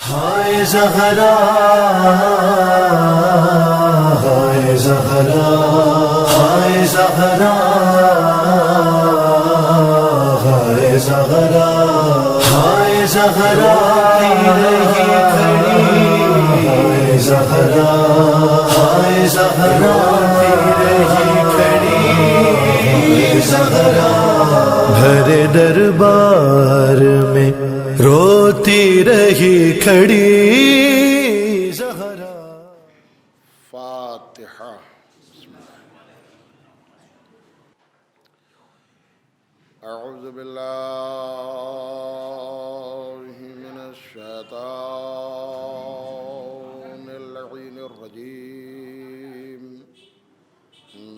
ہائے زہرا ہائے زہرا ہائے زہرا ہائے زہرا ہائے زہرا رہی کھڑی ہائے زہرا ہائے زہرا رہی کھڑی زہرا بھرے دربار میں روتی رہی کھڑی زہرا۔ فاتحہ۔ اعوذ باللہ من الشیطان اللعین الرجیم،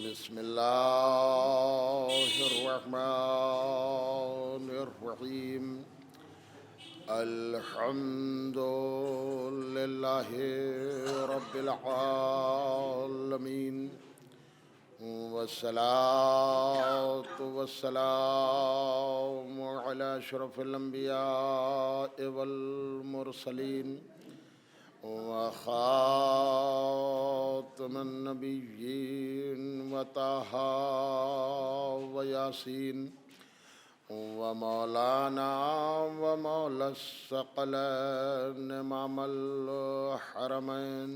بسم اللہ الرحمن الرحیم، الحمد للہ رب العالمین، والصلاة والسلام علی اشرف الانبیاء والمرسلین وخاتم النبیین وطہ ویاسین ومولانا ومولا الثقلین امام الحرمین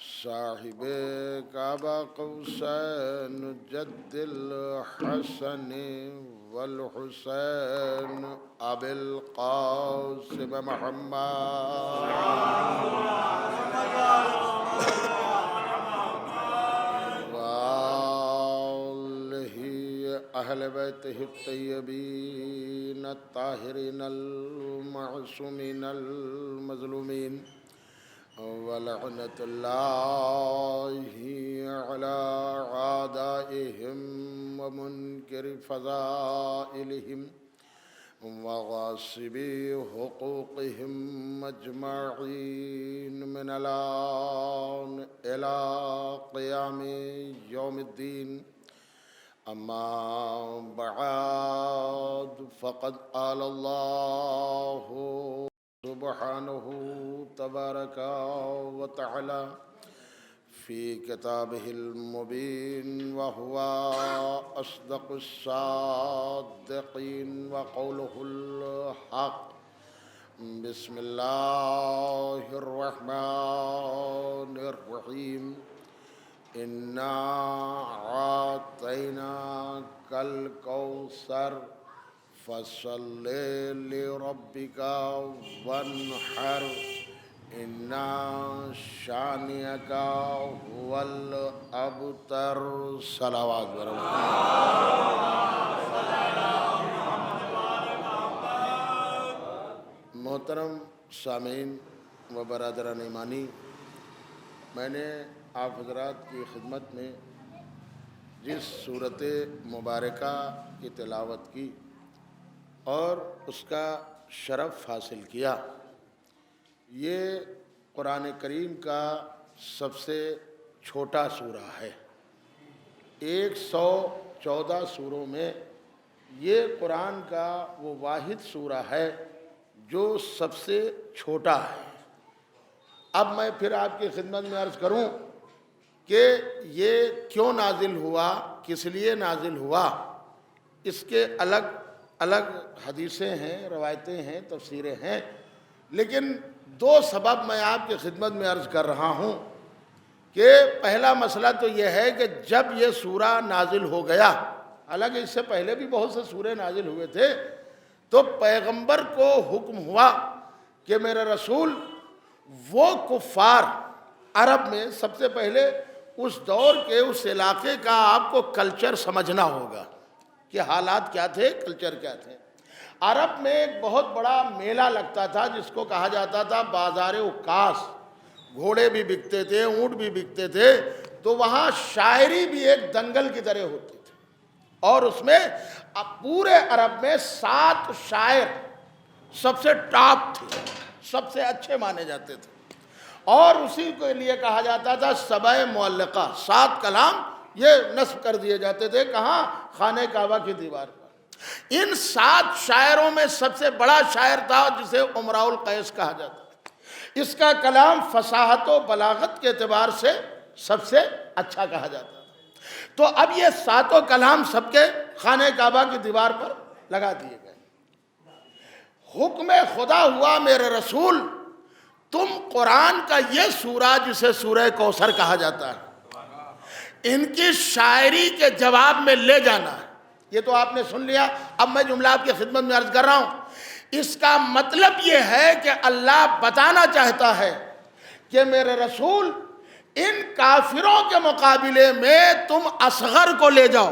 صاحب کعبہ قوسین جد الحسن والحسین ابی القاسم محمد وآلہ اہل بیتہ الطیبین الطاہرین المعصومین المظلومین، ولعنت اللہ علی اعدائہم ومنکر فضائلہم وغاصبی حقوقہم اجمعین من الآن الی قیام یوم الدین۔ اما بعد فقد قال اللہ سبحانہ تبارک و تعالی فی کتابہ المبین وہو اصدق الصادقین وقولہ الحق۔ بسم اللہ الرحمن الرحیم، انا اعطیناک الکوثر فصل لربک وانحر ان شانئک هو الابتر۔ صلوات محترم سامعین و برادران ایمانی، میں نے آپ حضرات کی خدمت میں جس صورت مبارکہ کی تلاوت کی اور اس کا شرف حاصل کیا، یہ قرآن کریم کا سب سے چھوٹا سورہ ہے۔ 114 سوروں میں یہ قرآن کا وہ واحد سورہ ہے جو سب سے چھوٹا ہے۔ اب میں پھر آپ کی خدمت میں عرض کروں کہ یہ کیوں نازل ہوا، کس لیے نازل ہوا، اس کے الگ الگ حدیثیں ہیں، روایتیں ہیں، تفسیریں ہیں، لیکن دو سبب میں آپ کی خدمت میں عرض کر رہا ہوں کہ پہلا مسئلہ تو یہ ہے کہ جب یہ سورہ نازل ہو گیا، حالانکہ اس سے پہلے بھی بہت سے سورے نازل ہوئے تھے، تو پیغمبر کو حکم ہوا کہ میرا رسول وہ کفار عرب میں، سب سے پہلے اس دور کے اس علاقے کا آپ کو کلچر سمجھنا ہوگا کہ حالات کیا تھے، کلچر کیا تھے۔ عرب میں ایک بہت بڑا میلہ لگتا تھا جس کو کہا جاتا تھا بازار عکاس، گھوڑے بھی بکتے تھے، اونٹ بھی بکتے تھے، تو وہاں شاعری بھی ایک دنگل کی طرح ہوتی تھی، اور اس میں پورے عرب میں 7 شاعر سب سے ٹاپ تھے، سب سے اچھے مانے جاتے تھے، اور اسی کے لیے کہا جاتا تھا سبع معلقہ، 7 کلام یہ نصب کر دیے جاتے تھے، کہاں؟ خانہ کعبہ کی دیوار پر۔ ان 7 شاعروں میں سب سے بڑا شاعر تھا جسے امراء القیس کہا جاتا تھا۔ اس کا کلام فصاحت و بلاغت کے اعتبار سے سب سے اچھا کہا جاتا ہے۔ تو اب یہ ساتوں کلام سب کے خانہ کعبہ کی دیوار پر لگا دیے گئے۔ حکم خدا ہوا میرے رسول، تم قرآن کا یہ سورہ جسے سورہ کوثر کہا جاتا ہے، ان کی شاعری کے جواب میں لے جانا ہے۔ یہ تو آپ نے سن لیا، اب میں جملہ آپ کی خدمت میں عرض کر رہا ہوں۔ اس کا مطلب یہ ہے کہ اللہ بتانا چاہتا ہے کہ میرے رسول ان کافروں کے مقابلے میں تم اصغر کو لے جاؤ۔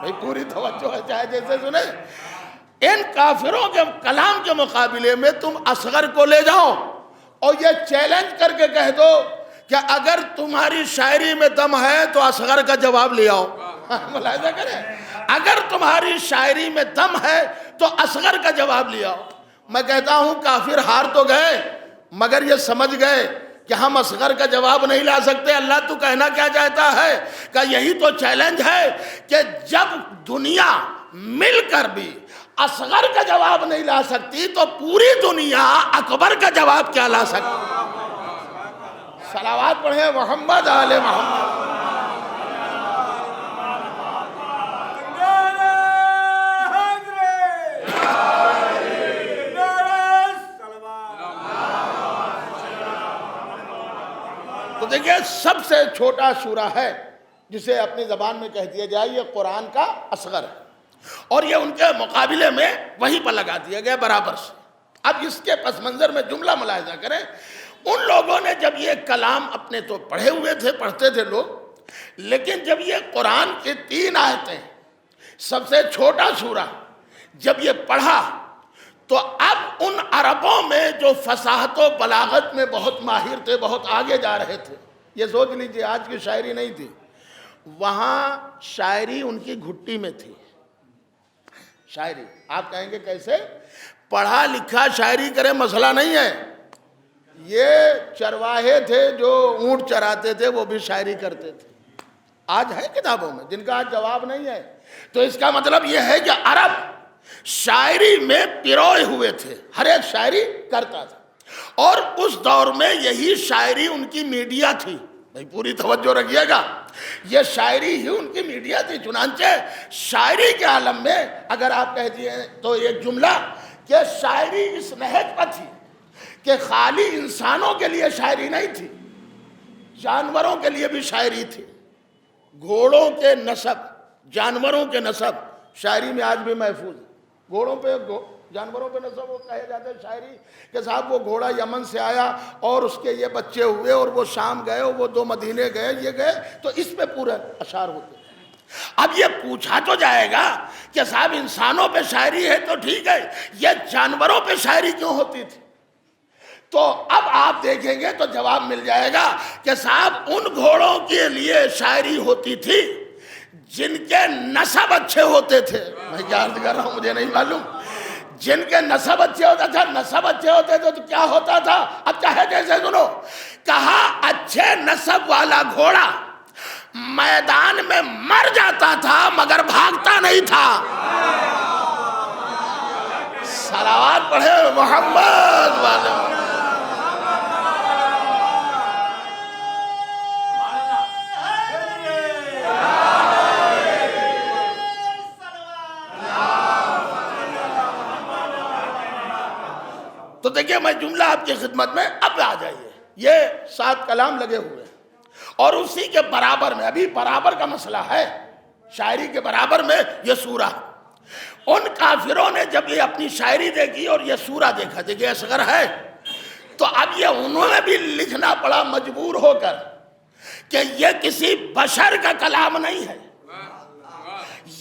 بھئی پوری توجہ ہے، چاہے جیسے سنیں، ان کافروں کے کلام کے مقابلے میں تم اصغر کو لے جاؤ اور یہ چیلنج کر کے کہہ دو کہ اگر تمہاری شاعری میں دم ہے تو اصغر کا جواب لے آؤ۔ ملاحظہ کریں، اگر تمہاری شاعری میں دم ہے تو اصغر کا جواب لے آؤ۔ میں کہتا ہوں کافر ہار تو گئے مگر یہ سمجھ گئے کہ ہم اصغر کا جواب نہیں لا سکتے۔ اللہ تو کہنا کیا چاہتا ہے کہ یہی تو چیلنج ہے کہ جب دنیا مل کر بھی اصغر کا جواب نہیں لا سکتی تو پوری دنیا اکبر کا جواب کیا لا سکتی؟ صلوات پڑھیں محمد آل محمد۔ تو دیکھیں سب سے چھوٹا سورہ ہے جسے اپنی زبان میں کہہ دیا جائے یہ قرآن کا اصغر ہے، اور یہ ان کے مقابلے میں وہیں پر لگا دیا گیا برابر سے۔ اب اس کے پس منظر میں جملہ ملاحظہ کریں، ان لوگوں نے جب یہ کلام اپنے تو پڑھے ہوئے تھے، پڑھتے تھے لوگ، لیکن جب یہ قرآن کی 3 آیتیں سب سے چھوٹا سورہ جب یہ پڑھا تو اب ان عربوں میں جو فصاحت و بلاغت میں بہت ماہر تھے، بہت آگے جا رہے تھے، یہ سوچ لیجئے آج کی شاعری نہیں تھی، وہاں شاعری ان کی گھٹی میں تھی۔ شاعری آپ کہیں گے کیسے؟ پڑھا لکھا شاعری کرے مسئلہ نہیں ہے، یہ چرواہے تھے جو اونٹ چراتے تھے، وہ بھی شاعری کرتے تھے۔ آج ہے کتابوں میں جن کا آج جواب نہیں ہے۔ تو اس کا مطلب یہ ہے کہ عرب شاعری میں پیروئے ہوئے تھے، ہر ایک شاعری کرتا تھا، اور اس دور میں یہی شاعری ان کی میڈیا تھی۔ بھئی پوری توجہ رکھیے گا، یہ شاعری ہی ان کی میڈیا تھی۔ چنانچہ شاعری کے عالم میں اگر آپ کہتی ہیں تو ایک جملہ کہ شاعری اس نہج پر تھی کہ خالی انسانوں کے لیے شاعری نہیں تھی، جانوروں کے لیے بھی شاعری تھی۔ گھوڑوں کے نسب، جانوروں کے نسب شاعری میں آج بھی محفوظ ہے۔ گھوڑوں پہ جانوروں پہ نسب وہ کہے جاتے ہیں شاعری کہ صاحب وہ گھوڑا یمن سے آیا اور اس کے یہ بچے ہوئے اور وہ شام گئے اور وہ 2 مدینے گئے، یہ گئے، تو اس پہ پورے اشعار ہوتے ہیں۔ اب یہ پوچھا تو جائے گا کہ صاحب انسانوں پہ شاعری ہے تو ٹھیک ہے، یہ جانوروں پہ شاعری کیوں ہوتی تھی؟ تو اب آپ دیکھیں گے تو جواب مل جائے گا کہ صاحب ان گھوڑوں کے لیے شاعری ہوتی تھی جن کے نسب اچھے ہوتے تھے۔ میں کیا عرض کر رہا ہوں مجھے نہیں معلوم۔ جن کے نسب اچھے ہوتا تھا، نسب اچھے ہوتے تھے تو کیا ہوتا تھا؟ اب چاہے جیسے سنو، کہا اچھے نسب والا گھوڑا میدان میں مر جاتا تھا مگر بھاگتا نہیں تھا۔ صلوات پڑھے محمد والے۔ تو دیکھیں میں جملہ آپ کی خدمت میں اب آ جائیے، یہ 7 کلام لگے ہوئے ہیں اور اسی کے برابر میں، ابھی برابر کا مسئلہ ہے، شاعری کے برابر میں یہ سورہ۔ ان کافروں نے جب یہ اپنی شاعری دیکھی اور یہ سورہ دیکھا، دیکھیں اصغر ہے، تو اب یہ انہوں نے بھی لکھنا پڑا مجبور ہو کر کہ یہ کسی بشر کا کلام نہیں ہے،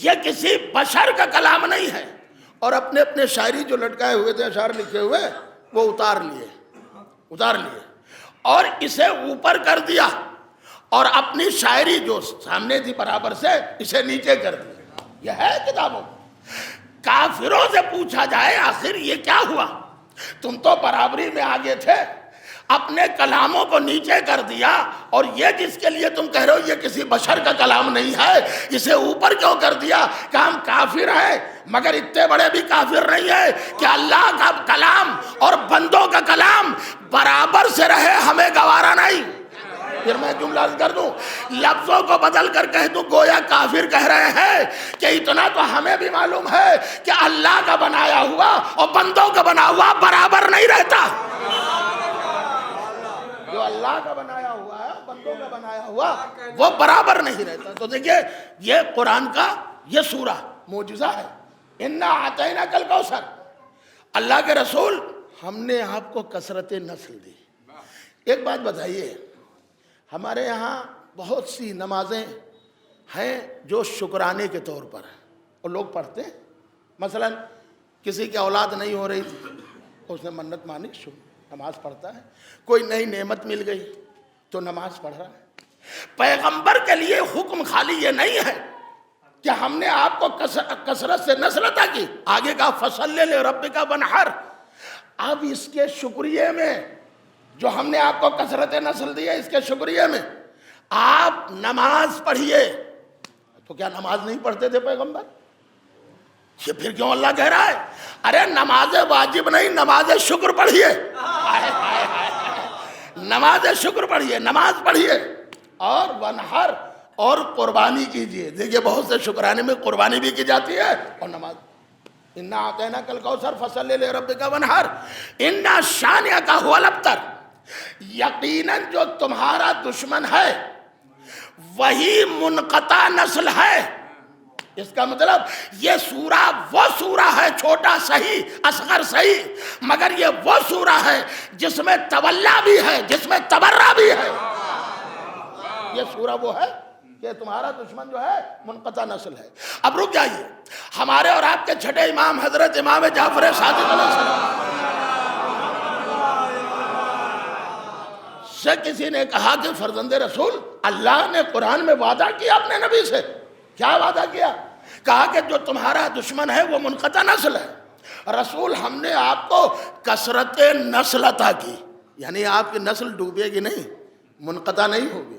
یہ کسی بشر کا کلام نہیں ہے، اور اپنے اپنے شاعری جو لٹکائے ہوئے تھے، اشعار لکھے ہوئے، وہ اتار لیے اور اسے اوپر کر دیا، اور اپنی شاعری جو سامنے تھی برابر سے اسے نیچے کر دیا۔ یہ ہے کتابوں میں۔ کافروں سے پوچھا جائے آخر یہ کیا ہوا؟ تم تو برابری میں آگے تھے، اپنے کلاموں کو نیچے کر دیا، اور یہ جس کے لیے تم کہہ رہے ہو یہ کسی بشر کا کلام نہیں ہے، اسے اوپر کیوں کر دیا کہ ہم کافر ہیں، مگر اتنے بڑے بھی کافر نہیں ہیں کہ اللہ کا کلام اور بندوں کا کلام برابر سے رہے، ہمیں گوارا نہیں۔ پھر میں جملہ کر دوں، لفظوں کو بدل کر کہہ دوں، گویا کافر کہہ رہے ہیں کہ اتنا تو ہمیں بھی معلوم ہے کہ اللہ کا بنایا ہوا اور بندوں کا بنا ہوا برابر نہیں رہتا۔ جو اللہ کا بنایا ہوا ہے، بندوں کا بنایا ہوا، وہ برابر نہیں رہتا۔ تو دیکھیے یہ قرآن کا یہ سورہ معجزہ ہے۔ اِنَّا أَعْطَيْنَاكَ الْكَوْثَرَ، اللہ کے رسول ہم نے آپ کو کثرت نسل دی۔ ایک بات بتائیے، ہمارے یہاں بہت سی نمازیں ہیں جو شکرانے کے طور پر ہیں اور لوگ پڑھتے ہیں۔ مثلا کسی کی اولاد نہیں ہو رہی تھی، اس نے منت مانی، نماز پڑھتا ہے۔ کوئی نئی نعمت مل گئی تو نماز پڑھ رہا ہے۔ پیغمبر کے لیے حکم خالی یہ نہیں ہے کہ ہم نے آپ کو کثرت سے نسل عطا کی، آگے کا فصلی لربک وانحر۔ اب اس کے شکریہ میں جو ہم نے آپ کو کثرت نسل دی ہے، اس کے شکریہ میں آپ نماز پڑھیے۔ تو کیا نماز نہیں پڑھتے تھے پیغمبر؟ یہ پھر کیوں اللہ کہہ رہا ہے ارے نماز واجب نہیں، نماز شکر پڑھیے، نماز شکر پڑھیے، نماز پڑھیے، اور وانحر، اور قربانی کیجئے۔ دیکھیے بہت سے شکرانے میں قربانی بھی کی جاتی ہے اور نماز۔ اِنَّا أَعْطَيْنَاكَ الْكَوْثَرَ فَصَلِّ لِرَبِّكَ وَانْحَرْ إِنَّ شَانِئَكَ هُوَ الْأَبْتَرُ، یقیناً جو تمہارا دشمن ہے وہی منقطع نسل ہے۔ اس کا مطلب یہ سورہ وہ سورہ ہے، چھوٹا صحیح، اصغر صحیح، مگر یہ وہ سورہ ہے جس میں تولا بھی ہے، جس میں تبرہ بھی ہے۔ یہ سورہ وہ ہے کہ تمہارا دشمن جو ہے منقطع نسل ہے۔ اب رک جائیے، ہمارے اور آپ کے چھٹے امام حضرت امام جعفر صادق علیہ السلام سے کسی نے کہا کہ فرزند رسول، اللہ نے قرآن میں وعدہ کیا اپنے نبی سے۔ کیا وعدہ کیا؟ کہا کہ جو تمہارا دشمن ہے وہ منقطع نسل ہے۔ رسول ہم نے آپ کو کثرت نسل عطا کی، یعنی آپ کی نسل ڈوبے گی نہیں، منقطع نہیں ہوگی،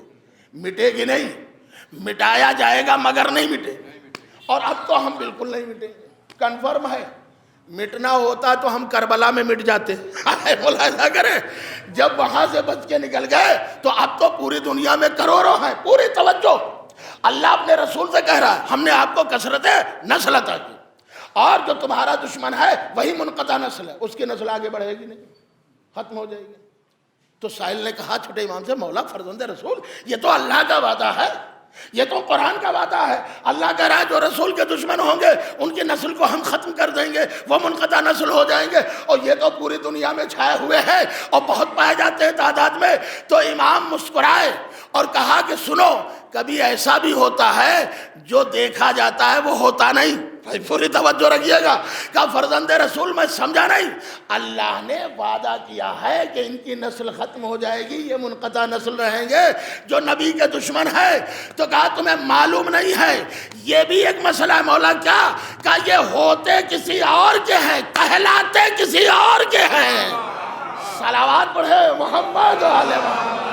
مٹے گی نہیں، مٹایا جائے گا مگر نہیں مٹے گی۔ اور اب تو ہم بالکل نہیں مٹیں گے، کنفرم ہے۔ مٹنا ہوتا تو ہم کربلا میں مٹ جاتے، بولا ایسا کریں، جب وہاں سے بچ کے نکل گئے تو اب تو پوری دنیا میں کروڑوں ہیں۔ پوری توجہ، اللہ اپنے رسول سے کہہ رہا ہے ہم نے آپ کو کثرت نسل عطا کی، اور جو تمہارا دشمن ہے وہی منقطع نسل ہے، اس کی نسل آگے بڑھے گی نہیں، ختم ہو جائے گی۔ تو سائل نے کہا چھوٹے امام سے، مولا فرزند رسول یہ تو اللہ کا وعدہ ہے، یہ تو قرآن کا وعدہ ہے، اللہ کہہ رہا ہے جو رسول کے دشمن ہوں گے ان کی نسل کو ہم ختم کر دیں گے، وہ منقطع نسل ہو جائیں گے، اور یہ تو پوری دنیا میں چھائے ہوئے ہیں اور بہت پائے جاتے ہیں تعداد میں۔ تو امام مسکرائے اور کہا کہ سنو، کبھی ایسا بھی ہوتا ہے جو دیکھا جاتا ہے وہ ہوتا نہیں۔ بھائی پوری توجہ رکھیے گا۔ کہا فرزند رسول میں سمجھا نہیں، اللہ نے وعدہ کیا ہے کہ ان کی نسل ختم ہو جائے گی، یہ منقطع نسل رہیں گے جو نبی کے دشمن ہے۔ تو کہا تمہیں معلوم نہیں ہے یہ بھی ایک مسئلہ ہے۔ مولا کیا؟ کہا یہ ہوتے کسی اور کے ہیں، کہلاتے کسی اور کے ہیں۔ صلوات پڑھے محمد علیہ محمد۔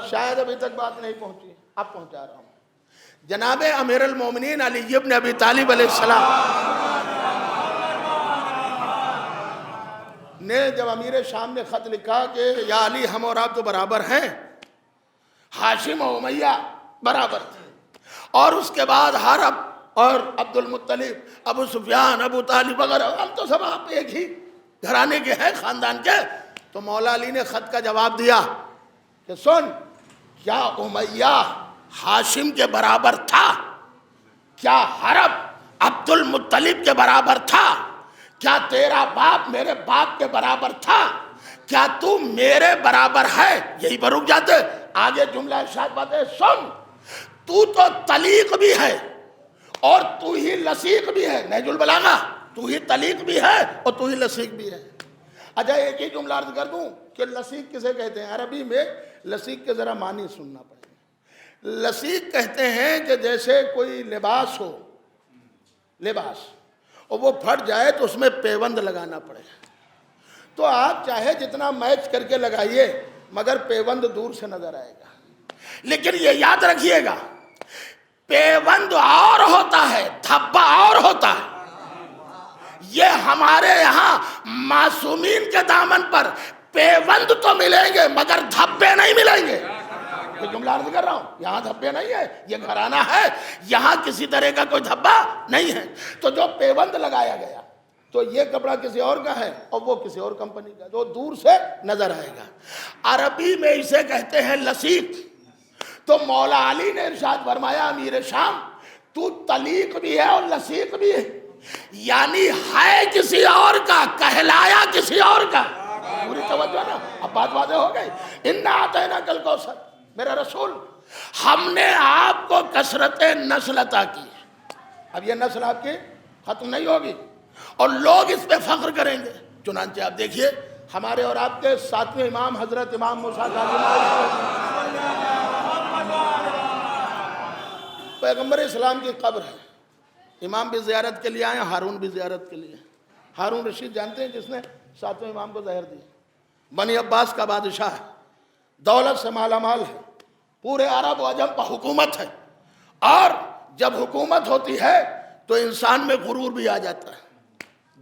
شاید ابھی تک بات نہیں پہنچی، اب پہنچا رہا ہوں۔ جناب امیر المومنین علی ابن ابی طالب علیہ السلام نے جب امیر شام نے خط لکھا کہ یا علی ہم اور آپ تو برابر ہیں، ہاشم و امیہ برابر تھے، اور اس کے بعد حرب اور عبد المطلب، ابو سفیان، ابو طالب وغیرہ، ہم تو سب آپ ایک ہی گھرانے کے ہیں، خاندان کے۔ تو مولا علی نے خط کا جواب دیا کہ سن، کیا امیہ ہاشم کے برابر تھا؟ کیا حرب عبد المطلب کے برابر تھا؟ کیا تیرا باپ میرے باپ کے برابر تھا؟ کیا تو میرے برابر ہے؟ یہی پر رک جاتے۔ آگے جملہ ارشاد باتیں سن، تو تلیق بھی ہے اور تو ہی لصیق بھی ہے، نہج البلاغہ، تو ہی تلیق بھی ہے اور تو ہی لصیق بھی ہے۔ اچھا ایک ہی جملہ عرض کر دوں کہ لصیق کسے کہتے ہیں؟ عربی میں لصیق کے ذرا معنی سننا پڑے۔ لصیق کہتے ہیں کہ جیسے کوئی لباس ہو، لباس، اور وہ پھٹ جائے تو اس میں پیوند لگانا پڑے، تو آپ چاہے جتنا میچ کر کے لگائیے مگر پیوند دور سے نظر آئے گا. لیکن یہ یاد رکھیے گا پیوند اور ہوتا ہے دھبا اور ہوتا ہے. یہ ہمارے یہاں معصومین کے دامن پر پیوند تو ملیں گے مگر دھبے نہیں ملیں گے. یہ جملہ عرض کر رہا ہوں یہاں دھبے نہیں ہے, یہ گھرانہ ہے, یہاں کسی طرح کا کوئی دھبا نہیں ہے. تو جو پیوند لگایا گیا تو یہ کپڑا کسی اور کا ہے اور وہ کسی اور کمپنی کا, تو دور سے نظر آئے گا. عربی میں اسے کہتے ہیں لصیق. تو مولا علی نے ارشاد فرمایا امیر شام تو تلیق بھی ہے اور لصیق بھی ہے, یعنی ہے کسی اور کا کہلایا کسی اور کا. پوری توجہ نا, اب بات واضح ہو گئی. انا اعطیناک الکوثر, میرا رسول ہم نے آپ کو کثرت نسل عطا کی. اب یہ نسل آپ کی ختم نہیں ہوگی اور لوگ اس پہ فخر کریں گے. چنانچہ آپ دیکھیے ہمارے اور آپ کے ساتویں امام حضرت امام موسیٰ پیغمبر اسلام کی قبر ہے. امام بھی زیارت کے لیے آئے, ہارون بھی زیارت کے لیے. ہارون رشید جانتے ہیں جس نے ساتویں امام کو زہر دی. بنی عباس کا بادشاہ ہے, دولت سے مالا مال ہے, پورے عرب و عجم پر حکومت ہے, اور جب حکومت ہوتی ہے تو انسان میں غرور بھی آ جاتا ہے,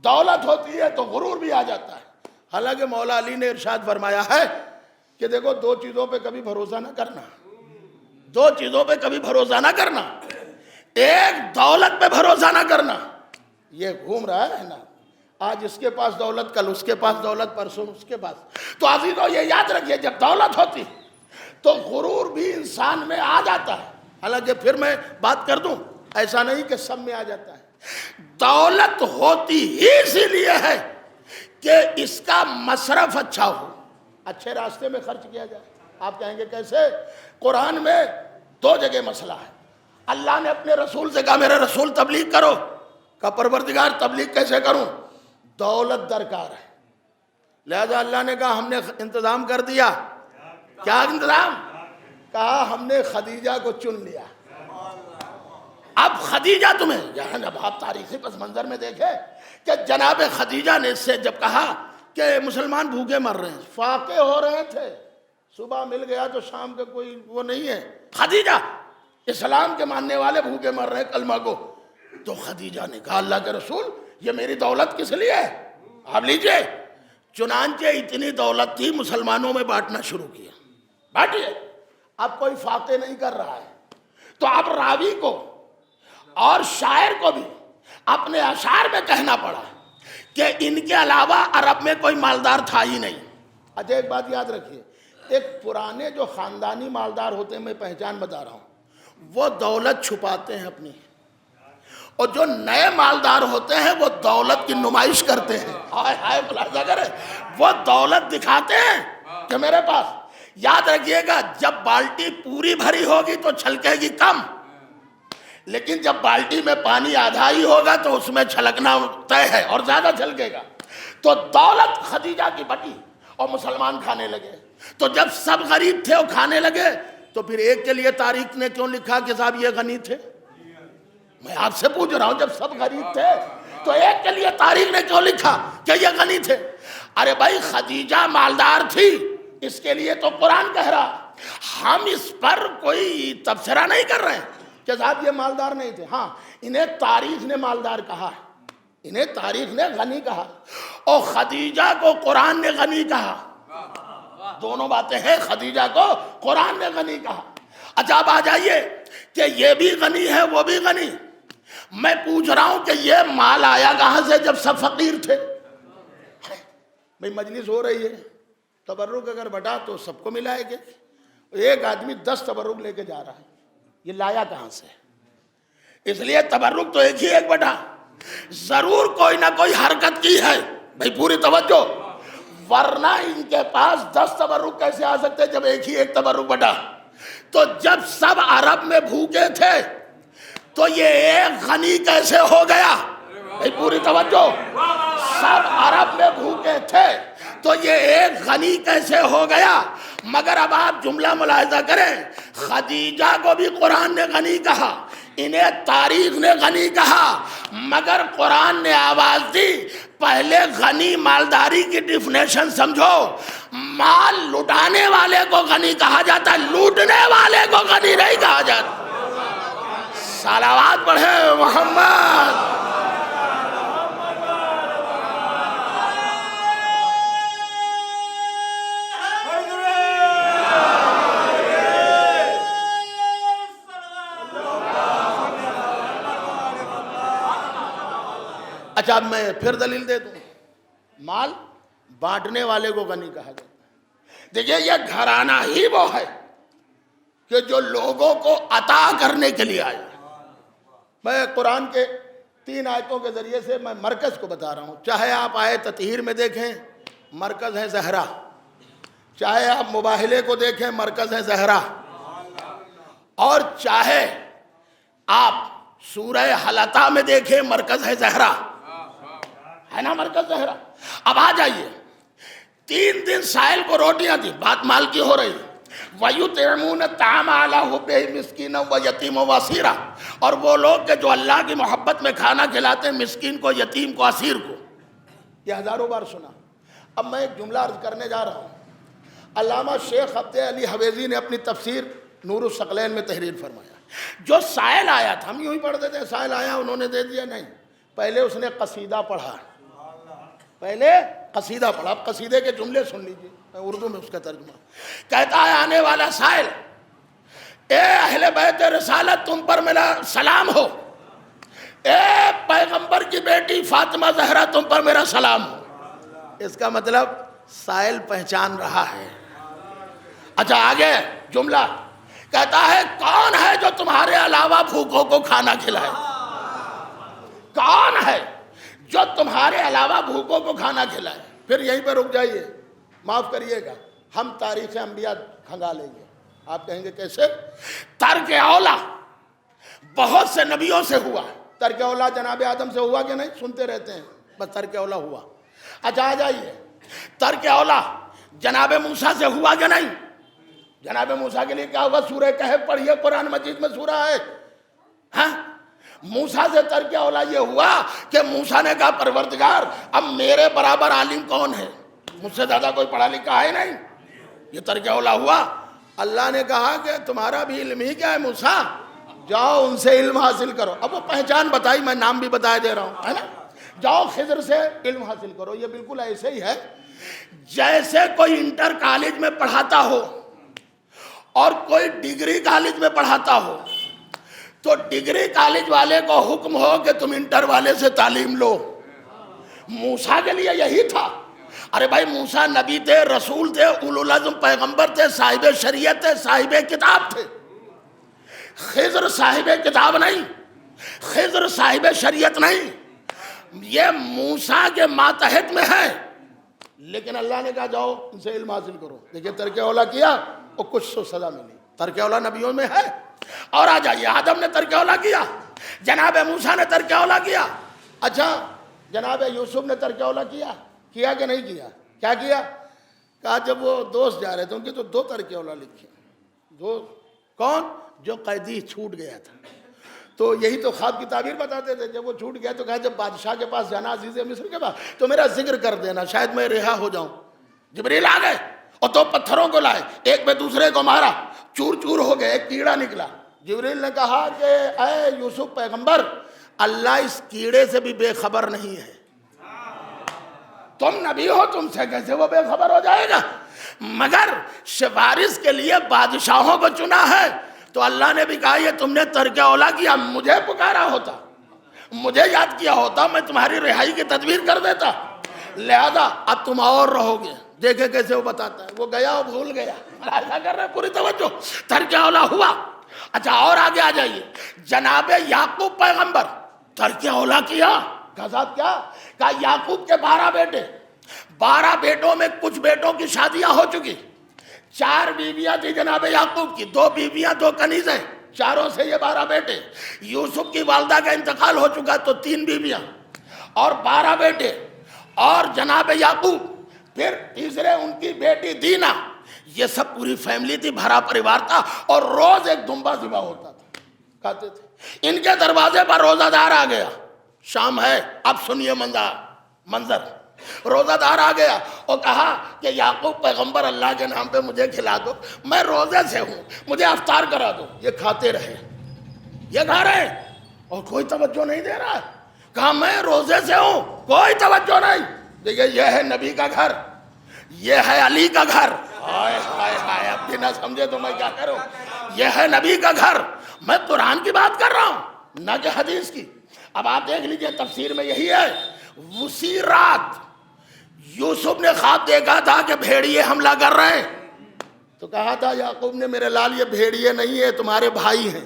دولت ہوتی ہے تو غرور بھی آ جاتا ہے. حالانکہ مولا علی نے ارشاد فرمایا ہے کہ دیکھو دو چیزوں پہ کبھی بھروسہ نہ کرنا, دو چیزوں پہ کبھی بھروسہ نہ کرنا. ایک دولت پہ بھروسہ نہ کرنا, یہ گھوم رہا ہے نا, آج اس کے پاس دولت, کل اس کے پاس دولت, پرسوں اس کے پاس. تو عزیزو یہ یاد رکھیے جب دولت ہوتی تو غرور بھی انسان میں آ جاتا ہے. حالانکہ پھر میں بات کر دوں ایسا نہیں کہ سب میں آ جاتا ہے. دولت ہوتی ہی اسی لیے ہے کہ اس کا مصرف اچھا ہو, اچھے راستے میں خرچ کیا جائے. آپ کہیں گے کیسے؟ قرآن میں دو جگہ مسئلہ ہے. اللہ نے اپنے رسول سے کہا میرے رسول تبلیغ کرو, کہا پروردگار تبلیغ کیسے کروں؟ دولت درکار ہے. لہذا اللہ نے کہا ہم نے انتظام کر دیا. کیا انتظام؟ کہا ہم نے خدیجہ کو چن لیا. اب خدیجہ تمہیں, یہاں جب آپ تاریخی پس منظر میں دیکھیں کہ جناب خدیجہ نے اس سے جب کہا کہ مسلمان بھوکے مر رہے ہیں, فاقے ہو رہے تھے, صبح مل گیا تو شام کا کوئی وہ نہیں ہے. خدیجہ اسلام کے ماننے والے بھوکے مر رہے ہیں کلمہ کو. تو خدیجہ نے کہا اللہ کے رسول یہ میری دولت کس لیے ہے, آپ لیجئے. چنانچہ اتنی دولت تھی مسلمانوں میں بانٹنا شروع کیا. بانٹیے, اب کوئی فاقے نہیں کر رہا ہے. تو اب راوی کو اور شاعر کو بھی اپنے اشعار میں کہنا پڑا کہ ان کے علاوہ عرب میں کوئی مالدار تھا ہی نہیں. اچھا ایک بات یاد رکھیے, ایک پرانے جو خاندانی مالدار ہوتے ہیں, میں پہچان بتا رہا ہوں, وہ دولت چھپاتے ہیں اپنی, اور جو نئے مالدار ہوتے ہیں وہ دولت کی نمائش کرتے ہیں. ہائے ہائے ملاحظہ کریں, وہ دولت دکھاتے ہیں کہ میرے پاس. یاد رکھیے گا جب بالٹی پوری بھری ہوگی تو چھلکے گی کم, لیکن جب بالٹی میں پانی آدھا ہی ہوگا تو اس میں چھلکنا طے ہے اور زیادہ چھلکے گا. تو دولت خدیجہ کی بٹی اور مسلمان کھانے لگے. تو جب سب غریب تھے وہ کھانے لگے تو پھر ایک کے لیے تاریخ نے کیوں لکھا کہ صاحب یہ غنی تھے؟ میں آپ سے پوچھ رہا ہوں, جب سب غریب تھے تو ایک کے لیے تاریخ نے کیوں لکھا کہ یہ غنی تھے؟ ارے بھائی خدیجہ مالدار تھی, اس کے لیے تو قرآن کہہ رہا. ہم اس پر کوئی تبصرہ نہیں کر رہے ہیں کہ صاحب یہ مالدار نہیں تھے. ہاں انہیں تاریخ نے مالدار کہا, انہیں تاریخ نے غنی کہا, اور خدیجہ کو قرآن نے غنی کہا. دونوں باتیں ہیں, خدیجہ کو قرآن نے غنی کہا. اچھا اب آ جائیے کہ یہ بھی غنی ہے وہ بھی غنی. میں پوچھ رہا ہوں کہ یہ مال آیا کہاں سے جب سب فقیر تھے؟ بھئی مجلس ہو رہی ہے, تبرک اگر بٹا تو سب کو ملائے گے. ایک آدمی 10 تبرک لے کے جا رہا ہے, یہ لایا کہاں سے؟ اس لیے تبرک تو ایک ہی ایک بٹا, ضرور کوئی نہ کوئی حرکت کی ہے. بھئی پوری توجہ, ورنہ ان کے پاس 10 تبرک کیسے آ سکتے جب ایک ہی ایک تبرک بٹا؟ تو جب سب عرب میں بھوکے تھے تو یہ ایک غنی کیسے ہو گیا؟ بھئی پوری توجہ, سب عرب میں بھوکے تھے تو یہ ایک غنی کیسے ہو گیا؟ مگر اب آپ جملہ ملاحظہ کریں, خدیجہ کو بھی قرآن نے غنی کہا, انہیں تاریخ نے غنی کہا, مگر قرآن نے آواز دی پہلے غنی مالداری کی ڈیفینیشن سمجھو. مال لٹانے والے کو غنی کہا جاتا ہے، لوٹنے والے کو غنی نہیں کہا جاتا. صلوات پڑھے محمد. اچھا اب میں پھر دلیل دے دوں. مال بانٹنے والے کو غنی کہا جاتا ہے. دیکھیے یہ گھرانہ ہی وہ ہے کہ جو لوگوں کو عطا کرنے کے لیے آیا. میں قرآن کے 3 آیتوں کے ذریعے سے میں مرکز کو بتا رہا ہوں. چاہے آپ آئے تطہیر میں دیکھیں مرکز ہے زہرا، چاہے آپ مباہلے کو دیکھیں مرکز ہے زہرا، اور چاہے آپ سورہ حلقہ میں دیکھیں مرکز ہے زہرا، ہے نا مرکز زہرا. اب آ جائیے. 3 دن سائل کو روٹیاں تھیں، بات مال کی ہو رہی ہے. وَيُطْعِمُونَ الطَّعَامَ عَلَىٰ حُبِّهِ مِسْكِينًا وَيَتِيمًا وَأَسِيرًا. اور وہ لوگ کہ جو اللہ کی محبت میں کھانا کھلاتے ہیں مسکین کو، یتیم کو، اسیر کو. یہ ہزاروں بار سنا. اب میں ایک جملہ عرض کرنے جا رہا ہوں. علامہ شیخ عبد علی حویزی نے اپنی تفسیر نور الثقلین میں تحریر فرمایا. جو سائل آیا تھا، ہم یوں ہی پڑھتے تھے سائل آیا انہوں نے دے دیا، نہیں. پہلے اس نے قصیدہ پڑھا، پہلے قصیدہ پڑھا. اب قصیدے کے جملے سن لیجیے، میں اردو میں اس کا ترجمہ. کہتا ہے آنے والا سائل، اے اہل بیت رسالت تم پر میرا سلام ہو. اے پیغمبر کی بیٹی فاطمہ زہرا تم پر میرا سلام ہو. اس کا مطلب سائل پہچان رہا ہے. اچھا آگے جملہ کہتا ہے کون ہے جو تمہارے علاوہ بھوکوں کو کھانا کھلائے؟ کون ہے جو تمہارے علاوہ بھوکوں کو کھانا کھلائے؟ پھر یہیں پہ رک جائیے، معاف کریے گا، ہم تاریخ انبیاء کھنگا لیں گے. آپ کہیں گے کیسے؟ ترک اولا بہت سے نبیوں سے ہوا. ترک اولا جناب آدم سے ہوا کہ نہیں؟ سنتے رہتے ہیں بس ترک اولا ہوا. اچھا آ جائیے. ترک اولا جناب موسیٰ سے ہوا کہ نہیں؟ جناب موسیٰ کے لیے کیا ہوا؟ سورہ کہف پڑھیے، قرآن مجید میں سورہ ہے. ہاں موسیٰ سے ترک اولا یہ ہوا کہ موسیٰ نے کہا پروردگار اب میرے برابر عالم کون ہے؟ مجھ سے زیادہ کوئی پڑھا لکھا ہے نہیں. یہ ترک اولا ہوا. اللہ نے کہا کہ تمہارا بھی علم ہی کیا ہے موسیٰ، جاؤ ان سے علم حاصل کرو. اب وہ پہچان بتائی، میں نام بھی بتائے دے رہا ہوں، ہے نا. جاؤ خضر سے علم حاصل کرو. یہ بالکل ایسے ہی ہے جیسے کوئی انٹر کالج میں پڑھاتا ہو اور کوئی ڈگری کالج میں پڑھاتا ہو، تو ڈگری کالج والے کو حکم ہو کہ تم انٹر والے سے تعلیم لو. موسیٰ کے لیے یہی تھا. ارے بھائی موسیٰ نبی تھے، رسول تھے، اولو العزم پیغمبر تھے، صاحب شریعت تھے، صاحب کتاب تھے. خضر صاحب کتاب نہیں، خضر صاحب شریعت نہیں. یہ موسیٰ کے ماتحت میں ہے، لیکن اللہ نے کہا جاؤ ان سے علم حاصل کرو. دیکھیں ترک اولا کیا اور کچھ تو سزا ملی. ترک اولا نبیوں میں ہے. اور آ جائیے آدم نے ترک اولا کیا، جناب موسیٰ نے ترک اولا کیا. اچھا جناب یوسف نے ترک اولا کیا کہ نہیں کیا؟ کیا کیا؟ کہا جب وہ دوست جا رہے تھے ان کی تو 2 ترک اولا لکھی. کون؟ جو قیدی چھوٹ گیا تھا. تو یہی تو خواب کی تعبیر بتاتے تھے. جب وہ چھوٹ گیا تو کہا جب بادشاہ کے پاس جانا، عزیز مصر کے پاس، تو میرا ذکر کر دینا شاید میں رہا ہو جاؤں. جبریل آ گئے اور 2 پتھروں کو لائے، ایک پہ دوسرے کو مارا، چور چور ہو گئے، ایک کیڑا نکلا. جبریل نے کہا کہ اے یوسف پیغمبر، اللہ اس کیڑے سے بھی بے خبر نہیں ہے. تم نبی ہو، تم سے کیسے وہ بے خبر ہو جائے گا؟ مگر سفارش کے لیے بادشاہوں کو چنا ہے. تو اللہ نے بھی کہا یہ تم نے ترک اولا کیا، مجھے پکارا ہوتا، مجھے یاد کیا ہوتا، میں تمہاری رہائی کی تدبیر کر دیتا. لہذا اب تم اور رہو گے. دیکھیں کیسے وہ بتاتا ہے. وہ گیا اور بھول گیا. ایسا کر رہے پوری توجہ. ترک اولا ہوا. اچھا اور آگے آ جائیے. جناب یعقوب پیغمبر ترک اولا کیا. کہا صاحب کیا؟ کہا یعقوب کے 12 بیٹے، 12 بیٹوں میں کچھ بیٹوں کی شادیاں ہو چکی. 4 بیویاں تھی جناب یعقوب کی، 2 بیویاں 2 کنیزیں، چاروں سے یہ 12 بیٹے. یوسف کی والدہ کا انتقال ہو چکا تو 3 بیویاں اور 12 بیٹے اور جناب یعقوب، پھر تیسرے ان کی بیٹی دینا. یہ سب پوری فیملی تھی، بھرا پریوار تھا، اور روز ایک دمبا ذبح ہوتا تھا، کھاتے تھے. ان کے دروازے پر روزہ دار آ گیا. شام ہے، اب سنیے منظر. منظر. روزہ دار آ گیا اور کہا کہ یعقوب پیغمبر اللہ کے نام پہ مجھے کھلا دو, میں روزے سے ہوں, مجھے افطار کرا دو. یہ کھاتے رہے, یہ کھا رہے ہیں اور کوئی توجہ نہیں دے رہا. کہا میں روزے سے ہوں, کوئی توجہ نہیں. دیکھیے یہ ہے نبی کا گھر, یہ ہے علی کا گھر. ہائے ہائے ہائے, اب بھی نہ سمجھے تو میں کیا کروں. یہ ہے نبی کا گھر. میں قرآن کی بات کر رہا ہوں نہ کہ حدیث کی. اب آپ دیکھ لیجئے تفسیر میں یہی ہے. اسی رات یوسف نے خواب دیکھا تھا کہ بھیڑیے حملہ کر رہے ہیں, تو کہا تھا یعقوب نے میرے لال یہ بھیڑیے نہیں ہے, تمہارے بھائی ہیں.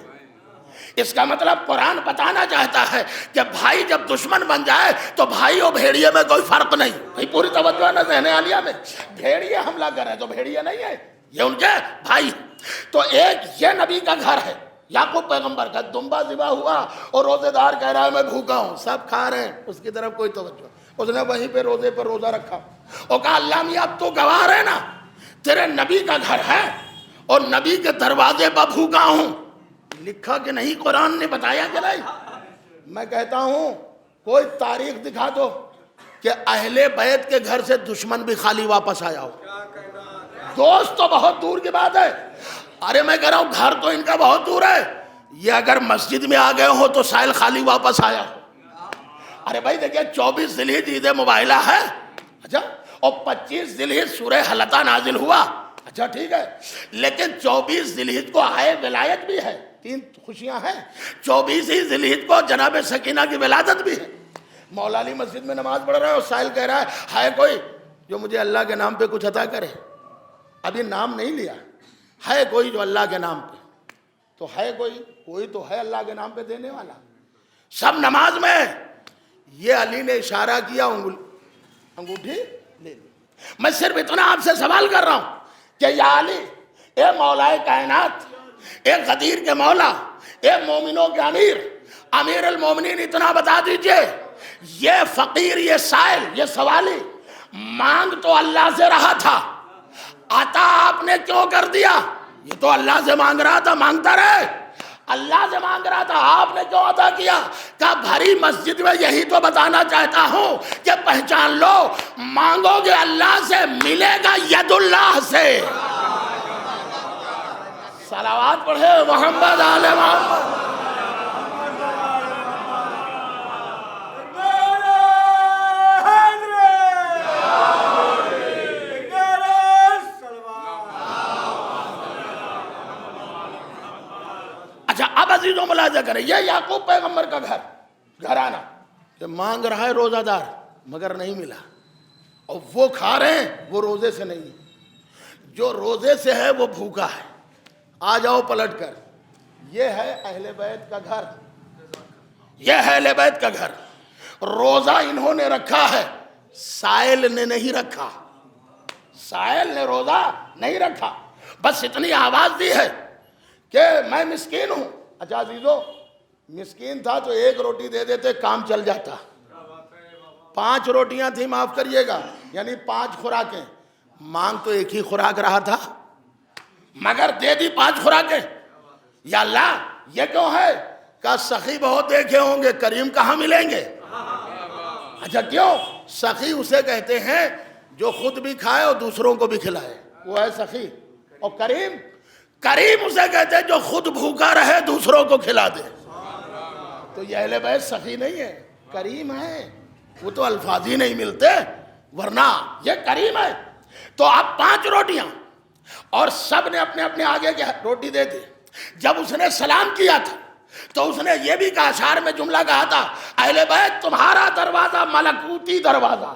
اس کا مطلب قرآن بتانا چاہتا ہے کہ بھائی جب دشمن بن جائے تو بھائی اور بھیڑیے میں کوئی فرق نہیں. بھائی پوری توجہ نہ ذہن عالیہ میں, بھیڑیے حملہ کر رہے ہیں تو بھیڑیے نہیں ہے, یہ ان کے بھائی. تو ایک یہ نبی کا گھر ہے, یعقوب پیغمبر کا. دمبا ذبح ہوا اور روزے دار کہہ رہا ہے میں بھوکا ہوں, سب کھا رہے ہیں, اس کی طرف کوئی توجہ. اس نے وہیں پہ روزے پر روزہ رکھا اور کہا اللہ میاں اب تو گواہ ہے نا, تیرے نبی کا گھر ہے اور نبی کے دروازے پر بھوکا ہوں. لکھا کہ نہیں, قرآن نے بتایا کہ نہیں. میں کہتا ہوں کوئی تاریخ دکھا دو کہ اہل بیت کے گھر سے دشمن بھی خالی واپس آیا ہو. دوست تو بہت دور کی بات ہے, ارے میں کہہ رہا ہوں گھر تو ان کا بہت دور ہے. یہ اگر مسجد میں آ گئے ہو تو سائل خالی واپس آیا ہو. ارے بھائی دیکھیں 24 ذی الحجہ عید مباہلہ ہے, اچھا, اور 25 ذی الحجہ سورہ حلقہ نازل ہوا, اچھا ٹھیک ہے, لیکن 24 ذی الحجہ کو آئے ولایت بھی ہے, 3 خوشیاں ہیں. 24 ذی الحجہ کو جناب سکینہ کی ولادت بھی ہے. مولا علی مسجد میں نماز پڑھ رہا ہے اور سائل کہہ رہا ہے کوئی جو مجھے اللہ کے نام پہ کچھ عطا کرے. ابھی نام نہیں لیا, ہے کوئی جو اللہ کے نام پہ, تو ہے کوئی تو ہے اللہ کے نام پہ دینے والا. سب نماز میں. یہ علی نے اشارہ کیا, انگوٹھی لے لی. میں صرف اتنا آپ سے سوال کر رہا ہوں کہ یا علی, اے مولا کائنات, اے غدیر کے مولا, اے مومنوں کے امیر, امیر المومنین, اتنا بتا دیجئے یہ فقیر, یہ سائل, یہ سوالی مانگ تو اللہ سے رہا تھا, عطا آپ نے کیوں کر دیا؟ یہ تو اللہ سے مانگ رہا تھا, مانگتا رہے. اللہ سے مانگ رہا تھا, آپ نے کیوں عطا کیا؟ کہ بھری مسجد میں یہی تو بتانا چاہتا ہوں کہ پہچان لو, مانگو گے اللہ سے, ملے گا ید اللہ سے. صلوات پڑھے محمد آل محمد. اچھا اب عزیزوں ملاحظہ کریں, یہ یعقوب پیغمبر کا گھرانہ کہ مانگ رہا ہے روزہ دار مگر نہیں ملا, اور وہ کھا رہے ہیں وہ روزے سے نہیں, جو روزے سے ہے وہ بھوکا ہے. آ جاؤ پلٹ کر, یہ ہے اہل بیت کا گھر, یہ ہے اہل بیت کا گھر. روزہ انہوں نے رکھا ہے, سائل نے نہیں رکھا, سائل نے روزہ نہیں رکھا, بس اتنی آواز دی ہے کہ میں مسکین ہوں. اچھا عزیزو, مسکین تھا تو 1 روٹی دے دیتے کام چل جاتا. 5 روٹیاں تھیں, معاف کریے گا, یعنی 5 خوراکیں. مانگ تو ایک ہی خوراک رہا تھا مگر دے دی 5 خوراکیں. یا اللہ یہ کیوں ہے؟ کہ سخی بہت دیکھے ہوں گے, کریم کہاں ملیں گے. اچھا کیوں؟ سخی اسے کہتے ہیں جو خود بھی کھائے اور دوسروں کو بھی کھلائے, وہ ہے سخی. اور کریم اسے کہتے ہیں جو خود بھوکا رہے دوسروں کو کھلا دے. تو یہ اہل بیت سخی نہیں ہے, کریم ہے. وہ تو الفاظ ہی نہیں ملتے, ورنہ یہ کریم ہے. تو اب 5 روٹیاں اور سب نے اپنے اپنے آگے کی روٹی دے دی. جب اس نے سلام کیا تھا تو اس نے یہ بھی کہا, اشعار میں جملہ کہا تھا, اہل بیت تمہارا دروازہ ملکوتی دروازہ.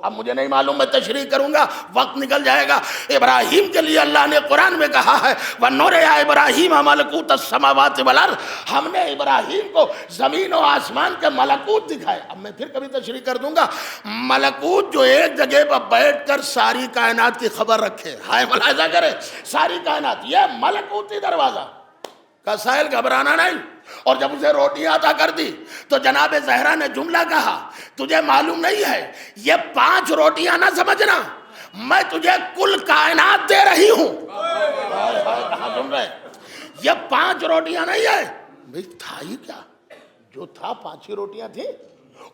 اب مجھے نہیں معلوم, میں تشریح کروں گا, وقت نکل جائے گا. ابراہیم کے لیے اللہ نے قرآن میں کہا ہے وَنُرِیَ إِبْرَاهِيمَ مَلَكُوتَ السَّمَاوَاتِ وَالْأَرْضِ, ہم نے ابراہیم کو زمین و آسمان کے ملکوت دکھائے. اب میں پھر کبھی تشریح کر دوں گا. ملکوت جو ایک جگہ پر بیٹھ کر ساری کائنات کی خبر رکھے, ہائے ملاحظہ کرے, ساری کائنات, یہ ملکوتی دروازہ. کا سائل گھبرانا نہیں. اور جب اسے روٹی عطا کر دی تو جناب زہرا نے جملہ کہا, تجھے معلوم نہیں ہے یہ 5 روٹیاں نہ سمجھنا, میں تجھے کل کائنات دے رہی ہوں. کہاں سن رہے, یہ 5 روٹیاں نہیں ہے بھئی, تھا ہی کیا, جو تھا 5 ہی روٹیاں تھیں.